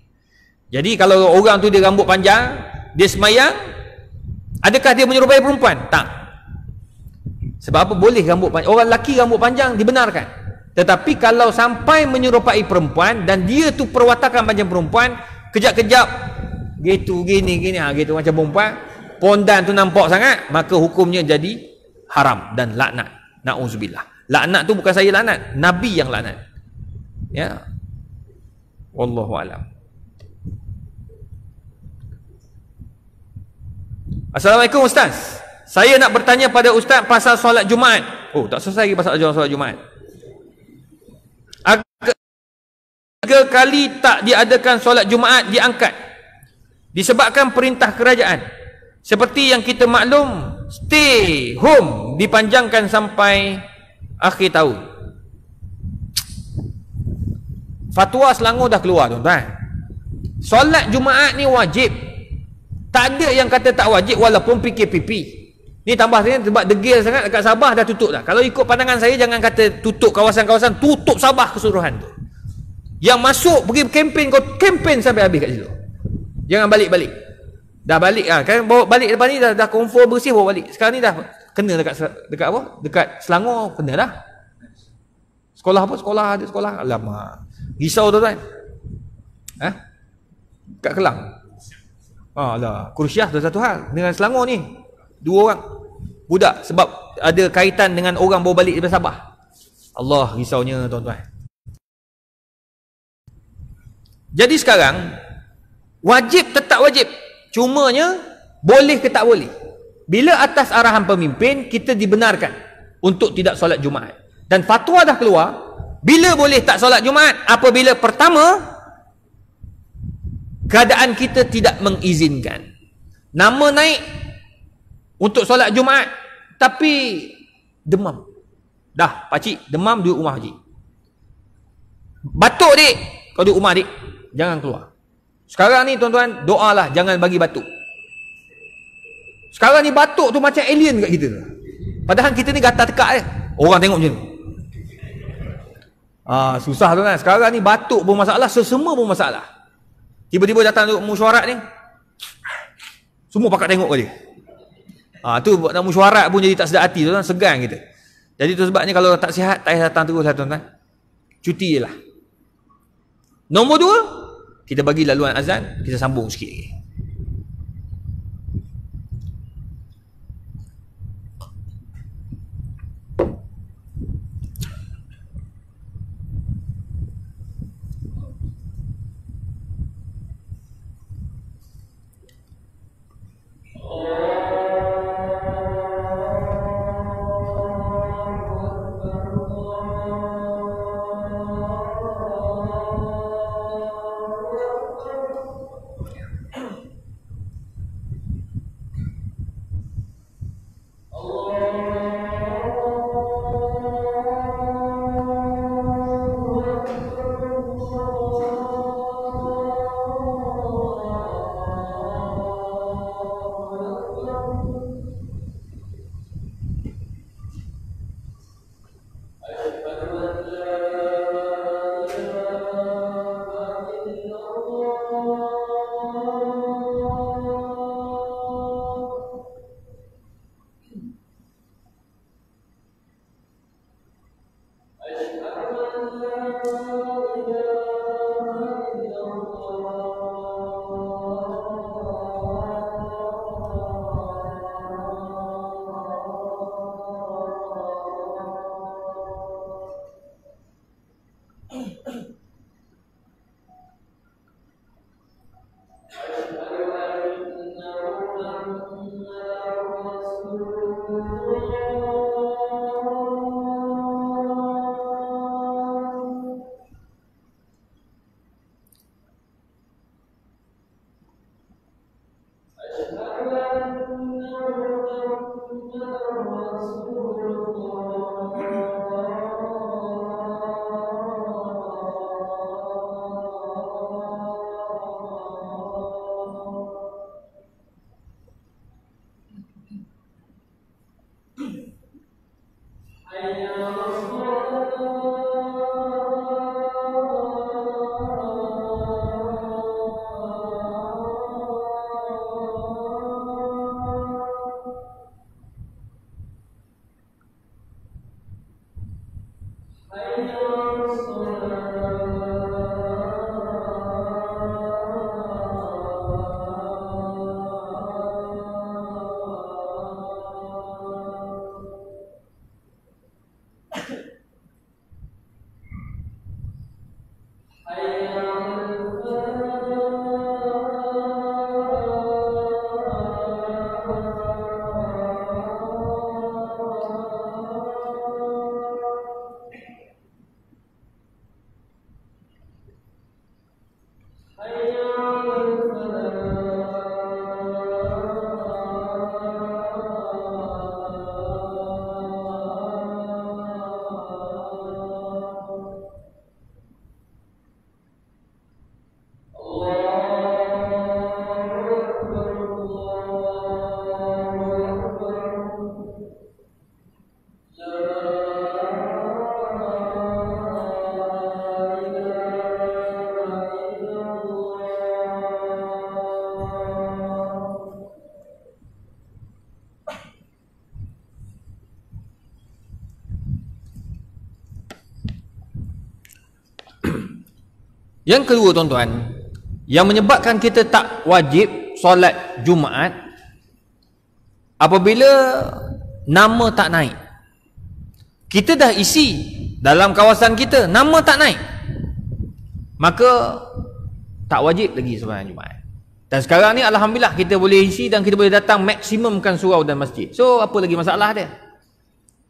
Jadi kalau orang tu dia rambut panjang, dia semayang, adakah dia menyerupai perempuan? Tak. Sebab apa? Boleh rambut panjang. Orang lelaki rambut panjang dibenarkan. Tetapi kalau sampai menyerupai perempuan dan dia tu perwatakan macam perempuan, kejap-kejap gitu gini gitu macam perempuan, pondan tu nampak sangat, maka hukumnya jadi haram dan laknat. Nauzubillah. Laknat tu bukan saya laknat, Nabi yang laknat. Ya. Wallahu alam. Assalamualaikum Ustaz. Saya nak bertanya pada Ustaz pasal solat Jumaat. Tak selesai lagi pasal solat Jumaat. 3 kali tak diadakan solat Jumaat diangkat disebabkan perintah kerajaan. Seperti yang kita maklum, stay home dipanjangkan sampai akhir tahun. Fatwa Selangor dah keluar tuan-tuan. Solat Jumaat ni wajib. Tak ada yang kata tak wajib walaupun PKPP. Ni tambah saya sebab degil sangat dekat Sabah dah tutup dah. Kalau ikut pandangan saya, jangan kata tutup kawasan-kawasan, tutup Sabah keseluruhan tu. Yang masuk pergi kempen, kau kempen sampai habis kat situ. Jangan balik-balik. Dah balik kan bawa balik depan ni dah confirm bersih bawa balik. Sekarang ni dah kena dekat apa? Dekat Selangor kena dah. Sekolah apa? Sekolah ada sekolah. Alamak. Risau tuan-tuan. Kat Kelang. Alah, Kursiah tu satu hal. Dengan Selangor ni 2 orang budak sebab ada kaitan dengan orang bawa balik daripada Sabah. Allah, risaunya tuan-tuan. Jadi sekarang wajib tetap wajib. Cumanya boleh ke tak boleh. Bila atas arahan pemimpin kita dibenarkan untuk tidak solat Jumaat. Dan fatwa dah keluar, bila boleh tak solat Jumaat? Apabila pertama keadaan kita tidak mengizinkan. Nama naik untuk solat Jumaat tapi demam. Dah, pakcik demam duduk rumah pakcik. Batuk dik, kau duduk rumah dik. Jangan keluar. Sekarang ni tuan-tuan, doalah jangan bagi batuk. Sekarang ni batuk tu macam alien kat kita. Padahal kita ni gatal tekak je. Orang tengok macam ni. Susah tuan-tuan. Sekarang ni batuk pun masalah, semua pun masalah. Tiba-tiba datang duduk mesyuarat ni, semua pakat tengok ke dia. Tu buat nak mesyuarat pun jadi tak sedap hati tuan-tuan, segan kita. Jadi tu sebabnya kalau tak sihat, tak payah datang terus lah tuan-tuan. Cuti je lah. Nombor 2, kita bagi laluan azan, kita sambung sikit lagi. Yang kedua tuan-tuan, yang menyebabkan kita tak wajib solat Jumaat apabila nama tak naik. Kita dah isi dalam kawasan kita, nama tak naik, maka tak wajib lagi solat Jumaat. Dan sekarang ni alhamdulillah kita boleh isi dan kita boleh datang maksimumkan surau dan masjid. So apa lagi masalah dia?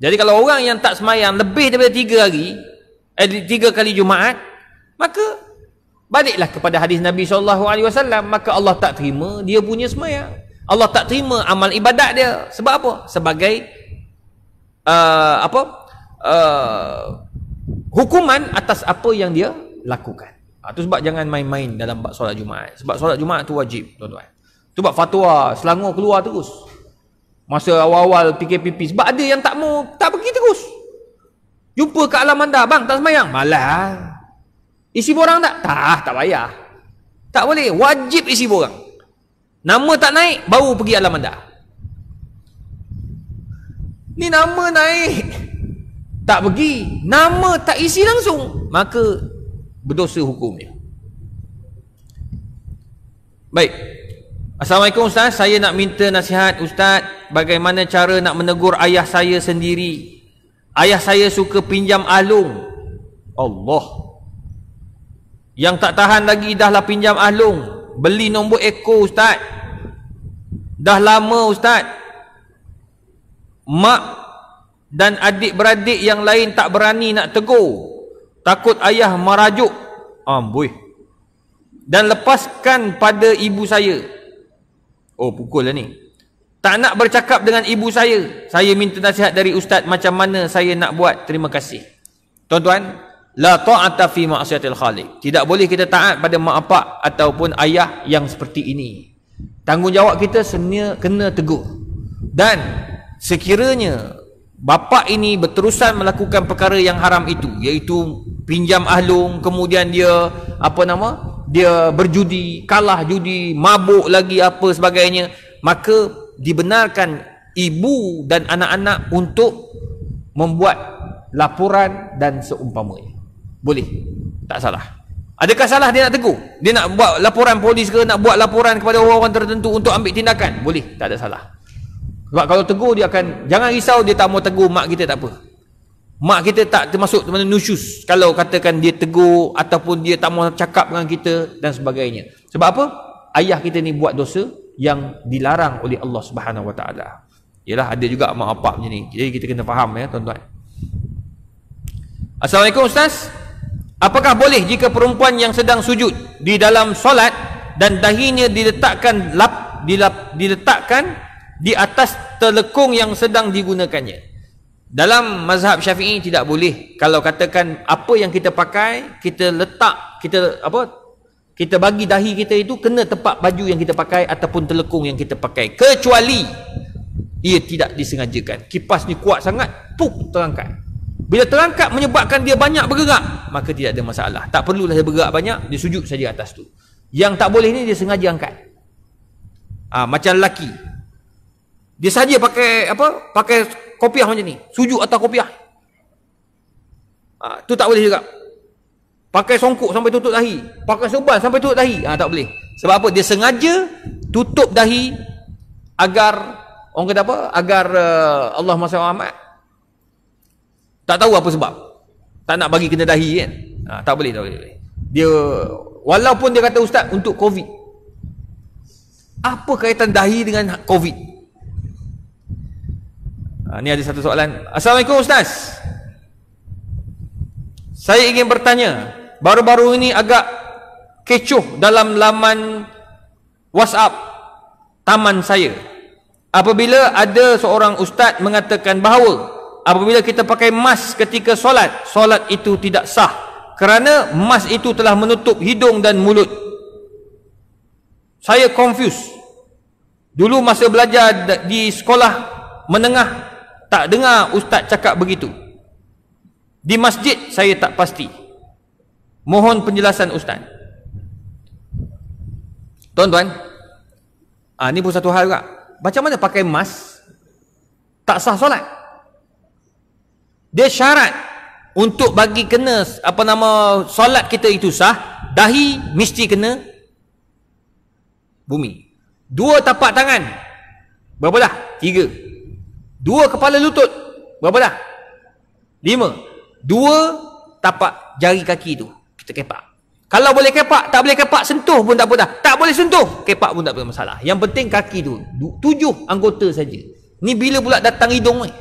Jadi kalau orang yang tak semayang lebih daripada 3 kali Jumaat, maka baliklah kepada hadis Nabi SAW, maka Allah tak terima dia punya semayang. Allah tak terima amal ibadat dia. Sebab apa? Sebagai hukuman atas apa yang dia lakukan. Itu sebab jangan main-main dalam bab solat Jumaat. Sebab solat Jumaat tu wajib, tuan-tuan. Itu sebab fatwa Selangor keluar terus masa awal-awal PKPP. Sebab ada yang tak pergi terus. Jumpa kat alam anda, bang tak semayang, malah isi borang tak? Tak payah. Tak boleh. Wajib isi borang. Nama tak naik, baru pergi alam anda. Ni nama naik, tak pergi. Nama tak isi langsung, maka berdosa hukumnya. Baik. Assalamualaikum Ustaz. Saya nak minta nasihat Ustaz, bagaimana cara nak menegur ayah saya sendiri. Ayah saya suka pinjam alung. Allah. Yang tak tahan lagi dah lah pinjam alung. Beli nombor ekor Ustaz. Dah lama Ustaz. Mak dan adik-beradik yang lain tak berani nak tegur. Takut ayah merajuk. Amboi. Dan lepaskan pada ibu saya. Oh, pukul lah ni. Tak nak bercakap dengan ibu saya. Saya minta nasihat dari Ustaz macam mana saya nak buat. Terima kasih. Tuan-tuan, la ta'ata fi ma'siyatil khaliq. Tidak boleh kita taat pada mak bapak ataupun ayah yang seperti ini. Tanggungjawab kita kena tegur. Dan sekiranya bapa ini berterusan melakukan perkara yang haram itu, iaitu pinjam ahlung, kemudian dia dia berjudi, kalah judi, mabuk lagi apa sebagainya, maka dibenarkan ibu dan anak-anak untuk membuat laporan dan seumpamanya. Boleh, tak salah. Adakah salah dia nak tegur? Dia nak buat laporan polis ke, nak buat laporan kepada orang-orang tertentu untuk ambil tindakan? Boleh, tak ada salah. Sebab kalau tegur dia akan, jangan risau dia tak mau tegur mak kita, tak apa. Mak kita tak termasuk nusyus kalau katakan dia tegur ataupun dia tak mau cakap dengan kita dan sebagainya. Sebab apa? Ayah kita ni buat dosa yang dilarang oleh Allah Subhanahu Wa Taala. Yalah, ada juga mak bapak macam ni. Jadi kita kena faham ya, tuan-tuan. Assalamualaikum Ustaz. Apakah boleh jika perempuan yang sedang sujud di dalam solat dan dahinya diletakkan di atas telekung yang sedang digunakannya? Dalam mazhab Syafi'i tidak boleh. Kalau katakan apa yang kita pakai, kita letak, kita bagi dahi kita itu kena tepat baju yang kita pakai ataupun telekung yang kita pakai, kecuali ia tidak disengajakan. Kipas ni kuat sangat, puk, terangkat. Bila terangkat menyebabkan dia banyak bergerak, maka tidak ada masalah. Tak perlulah dia bergerak banyak, dia sujud saja atas tu. Yang tak boleh ni dia sengaja angkat. Macam lelaki, dia saja pakai apa? Pakai kopiah macam ni, sujud atas kopiah. Tu tak boleh juga. Pakai songkok sampai tutup dahi, pakai serban sampai tutup dahi, tak boleh. Sebab apa? Dia sengaja tutup dahi agar orang kata apa? Agar Allah SWT tak tahu apa sebab. Tak nak bagi kena dahi kan. Tak boleh, tak boleh. Dia walaupun dia kata ustaz untuk COVID. Apa kaitan dahi dengan COVID? Ni ada satu soalan. Assalamualaikum ustaz. Saya ingin bertanya, baru-baru ini agak kecoh dalam laman WhatsApp taman saya. Apabila ada seorang ustaz mengatakan bahawa apabila kita pakai mask ketika solat, solat itu tidak sah kerana mask itu telah menutup hidung dan mulut. Saya confused. Dulu masa belajar di sekolah menengah, tak dengar ustaz cakap begitu. Di masjid saya tak pasti. Mohon penjelasan ustaz. Tuan-tuan, ni pun satu hal juga. Macam mana pakai mask tak sah solat? Dia syarat untuk bagi kena solat kita itu sah, dahi mesti kena bumi. 2 tapak tangan berapa dah? 3. 2 kepala lutut berapa dah? 5. 2 tapak jari kaki tu kita kepak. Kalau boleh kepak, tak boleh kepak, sentuh pun tak apa dah. Tak boleh sentuh, kepak pun tak ada masalah. Yang penting kaki tu 7 anggota saja. Ni bila pula datang hidung ni?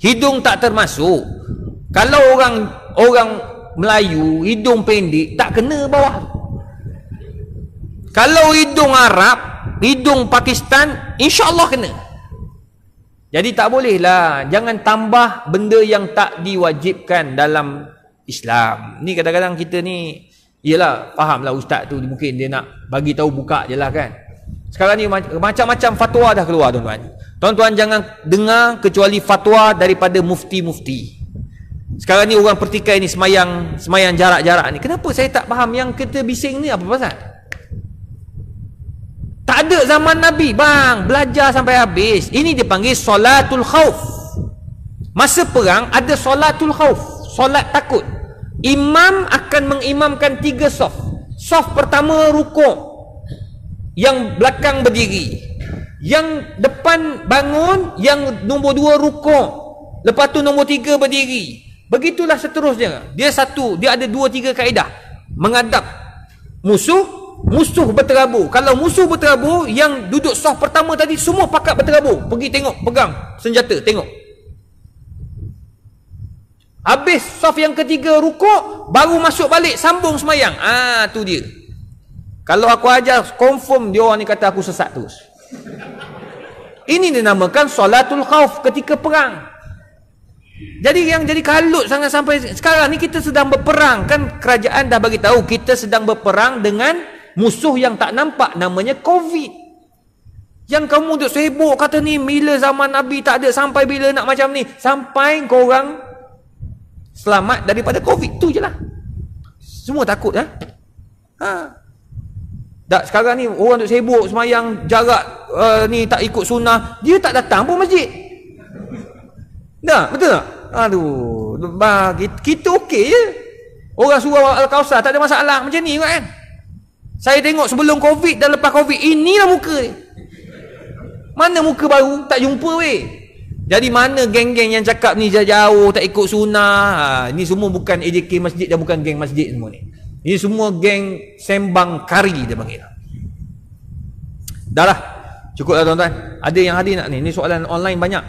Hidung tak termasuk. Kalau orang Melayu hidung pendek tak kena bawah. Kalau hidung Arab, hidung Pakistan, insya-Allah kena. Jadi tak boleh lah, jangan tambah benda yang tak diwajibkan dalam Islam. Ni kadang-kadang kita ni, iyalah fahamlah ustaz tu mungkin dia nak bagi tahu buka je lah kan. Sekarang ni macam-macam fatwa dah keluar tuan-tuan. Tuan-tuan jangan dengar kecuali fatwa daripada mufti-mufti. Sekarang ni orang pertikai ni semayang jarak-jarak ni. Kenapa saya tak faham yang kita bising ni apa pasal? Tak ada zaman Nabi bang, belajar sampai habis. Ini dipanggil solatul khauf. Masa perang ada solatul khauf, solat takut. Imam akan mengimamkan 3 saf. Saf pertama rukuk, yang belakang berdiri, yang depan bangun, yang nombor 2 rukuk, lepas tu nombor 3 berdiri. Begitulah seterusnya. Dia ada 2-3 kaedah. Menghadap musuh berterabur. Kalau musuh berterabur, yang duduk saf pertama tadi semua pakat berterabur. Pergi tengok, pegang senjata, tengok. Habis saf yang ketiga rukuk, baru masuk balik sambung semayang. Tu dia. Kalau aku ajar, confirm dia orang ni kata aku sesat terus. Ini dinamakan solatul khauf ketika perang. Jadi yang jadi kalut sangat sampai sekarang ni kita sedang berperang. Kan kerajaan dah bagi tahu kita sedang berperang dengan musuh yang tak nampak, namanya COVID. Yang kamu duk sibuk kata ni bila zaman Nabi tak ada, sampai bila nak macam ni? Sampai korang selamat daripada COVID tu je lah. Semua takut Tak, sekarang ni orang duk sibuk semayang jarak ni tak ikut sunnah, dia tak datang pun masjid. Tak, betul tak? Aduh, kita okey je. Orang surau Al-Kausar tak ada masalah macam ni kan. Saya tengok sebelum COVID dan lepas COVID, inilah muka ni. Mana muka baru? Tak jumpa weh. Jadi mana geng-geng yang cakap ni jauh tak ikut sunnah? Ni semua bukan AJK masjid dan bukan geng masjid semua ni. Ini semua geng sembang kari dia panggil. Dah lah, cukup lah tuan-tuan. Ada yang hadir nak ni? Ni soalan online banyak.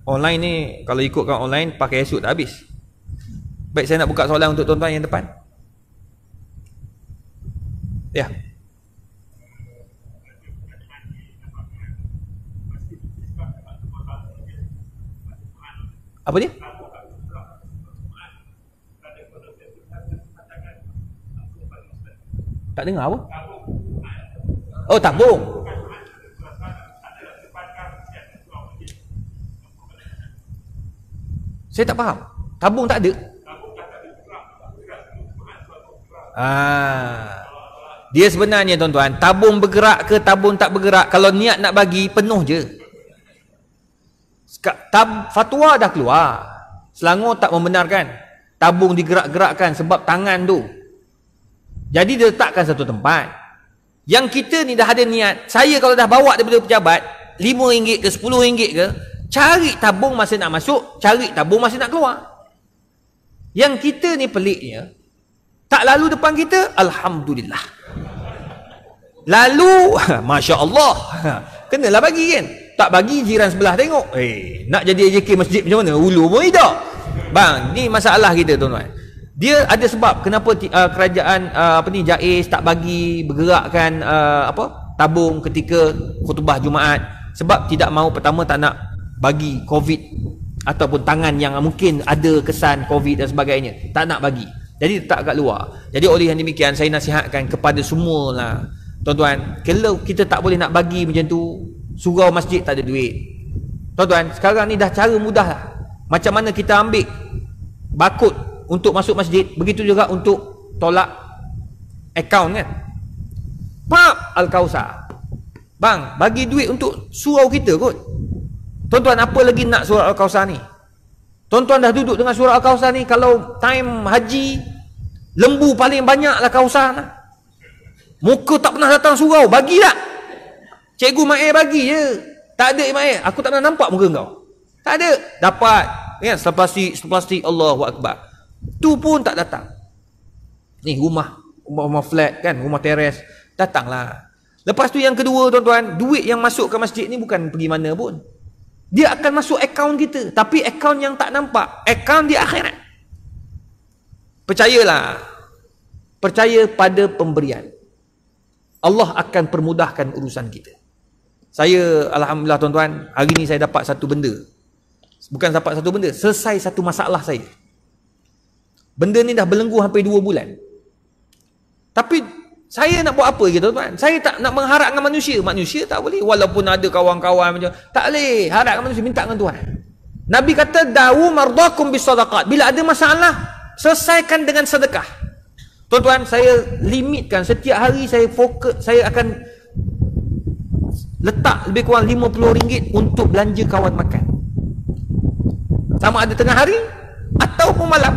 Online ni kalau ikutkan online pakai esok dah habis. Baik, saya nak buka soalan untuk tuan-tuan yang depan. Ya. Apa dia? Tak dengar apa? Oh, tabung. Saya tak faham. Tabung tak ada. Dia sebenarnya tuan-tuan, tabung bergerak ke tabung tak bergerak, kalau niat nak bagi, penuh je. Fatwa dah keluar. Selangor tak membenarkan tabung digerak-gerakkan sebab tangan tu. Jadi dia letakkan satu tempat. Yang kita ni dah ada niat, saya kalau dah bawa daripada pejabat, RM5 ke RM10 ke, cari tabung masa nak masuk, cari tabung masa nak keluar. Yang kita ni peliknya, tak lalu depan kita, Alhamdulillah. Lalu, Masya Allah, kenalah bagi kan. Tak bagi jiran sebelah tengok. Nak jadi AJK masjid macam mana? Ulu pun tidak. Bang, ni masalah kita tuan-tuan. Dia ada sebab kenapa kerajaan JAIZ tak bagi bergerakkan tabung ketika khutbah Jumaat. Sebab tidak mahu, pertama tak nak bagi COVID ataupun tangan yang mungkin ada kesan COVID dan sebagainya. Tak nak bagi. Jadi letak kat luar. Jadi oleh yang demikian, saya nasihatkan kepada semualah tuan-tuan, kalau kita tak boleh nak bagi macam tu, surau masjid tak ada duit. Tuan-tuan, sekarang ni dah cara mudah lah. Macam mana kita ambil barcode untuk masuk masjid, begitu juga untuk tolak akaun kan. Pap Al-Kausar, bang, bagi duit untuk surau kita kot. Tuan-tuan, apa lagi nak surau Al-Kausar ni? Tuan-tuan dah duduk dengan surau Al-Kausar ni, kalau time haji, lembu paling banyak lah Kausar lah. Muka tak pernah datang surau, bagi tak? Cikgu Ma'ir bagi je. Tak ada Ma'ir, aku tak pernah nampak muka kau. Tak ada. Dapat kan, plastik Allahu Akbar. Tu pun tak datang. Ni rumah flat kan, rumah teres, datanglah. Lepas tu yang kedua tuan-tuan, duit yang masuk ke masjid ni bukan pergi mana pun. Dia akan masuk akaun kita, tapi akaun yang tak nampak, akaun di akhirat. Percayalah. Percaya pada pemberian. Allah akan permudahkan urusan kita. Saya, alhamdulillah tuan-tuan, hari ni saya dapat satu benda. Bukan dapat satu benda, selesai satu masalah saya. Benda ni dah belenggu hampir 2 bulan. Tapi saya nak buat apa gitu tuan? Saya tak nak mengharapkan manusia. Manusia tak boleh. Walaupun ada kawan-kawan macam, tak boleh harapkan manusia, minta dengan Tuhan. Nabi kata, dawu mardakum bisadaqat. Bila ada masalah, selesaikan dengan sedekah. Tuan-tuan, saya limitkan setiap hari saya fokus, saya akan letak lebih kurang RM50 untuk belanja kawan makan. Sama ada tengah hari ataupun malam.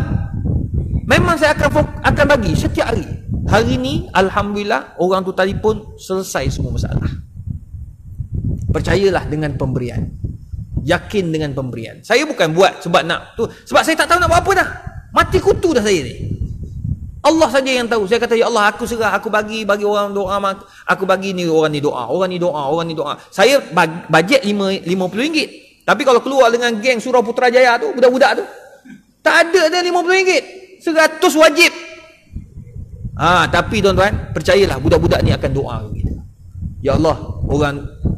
Memang saya akan bagi setiap hari. Hari ni alhamdulillah orang tu telefon, selesai semua masalah. Percayalah dengan pemberian. Yakin dengan pemberian. Saya bukan buat sebab nak tu, sebab saya tak tahu nak buat apa dah. Mati kutu dah saya ni. Allah saja yang tahu. Saya kata, ya Allah, aku serah, aku bagi orang doa, aku bagi ni orang ni doa, orang ni doa, orang ni doa. Saya bajet RM50. Tapi kalau keluar dengan geng Surau Putrajaya tu, budak-budak tu, tak ada dah RM50. 100 wajib. Tapi tuan-tuan, percayalah budak-budak ni akan doa kita. Ya Allah,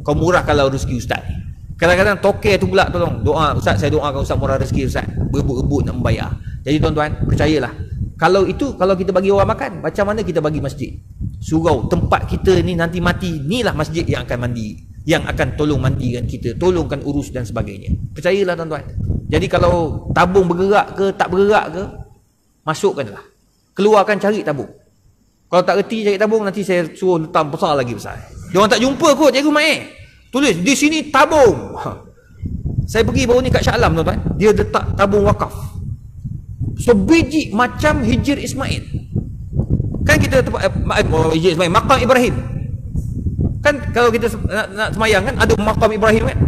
kau murahkanlah rezeki ustaz ni. Kadang-kadang tokeh tu pula tolong doa, ustaz saya doakan ustaz murah rezeki ustaz, berebut-rebut nak membayar. Jadi tuan-tuan, percayalah. Kalau kita bagi orang makan, macam mana kita bagi masjid? Surau tempat kita ni nanti mati, inilah masjid yang akan mandi, yang akan tolong mandikan kita, tolongkan urus dan sebagainya. Percayalah tuan-tuan. Jadi kalau tabung bergerak ke tak bergerak ke, masukkanlah. Keluarkan, cari tabung. Kalau tak reti cari tabung, nanti saya suruh letak besar lagi besar. Dia orang tak jumpa kot cikgu Ma'ir. Tulis di sini tabung. Saya pergi baru ni kat Shah Alam tuan-tuan, dia letak tabung wakaf. Sebiji macam Hijir Ismail. Kan kita Hijir Ismail, Maqam Ibrahim. Kan kalau kita nak semayang kan, ada Maqam Ibrahim kan.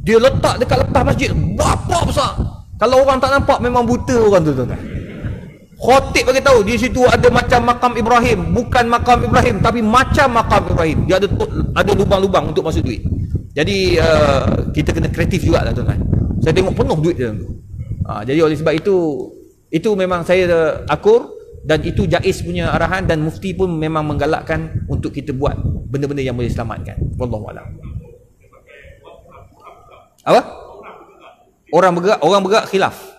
Dia letak dekat lepas masjid, berapa besar. Kalau orang tak nampak, memang buta orang tu tuan-tuan. Khatib bagi tahu di situ ada macam Maqam Ibrahim, bukan Maqam Ibrahim tapi macam Maqam Ibrahim. Dia ada lubang-lubang untuk masuk duit. Jadi kita kena kreatif jugalah tuan-tuan. Saya tengok penuh duit dalam tu. Jadi oleh sebab itu memang saya akur, dan itu JAIZ punya arahan, dan mufti pun memang menggalakkan untuk kita buat benda-benda yang boleh selamatkan. Wallahu a'lam. Apa? Orang bergerak khilaf.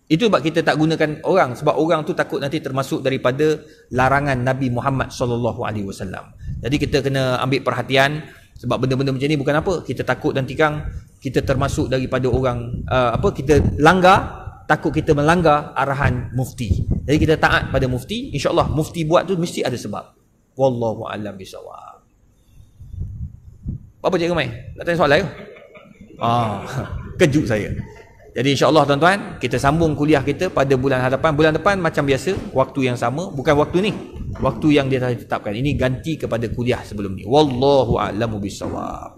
Itu sebab kita tak gunakan orang, sebab orang tu takut nanti termasuk daripada larangan Nabi Muhammad SAW. Jadi kita kena ambil perhatian, sebab benda-benda macam ni bukan apa, kita takut nanti kita termasuk daripada orang kita langgar takut kita melanggar arahan mufti. Jadi kita taat pada mufti, insya-Allah mufti buat tu mesti ada sebab. Wallahu a'lam bisawab. Apa Cikgu Mai? Nak tanya soalan ke? Kejut saya. Jadi insya-Allah tuan-tuan, kita sambung kuliah kita pada bulan hadapan. Bulan depan macam biasa, waktu yang sama, bukan waktu ni. Waktu yang dia telah ditetapkan. Ini ganti kepada kuliah sebelum ni. Wallahu a'lamu bisawab.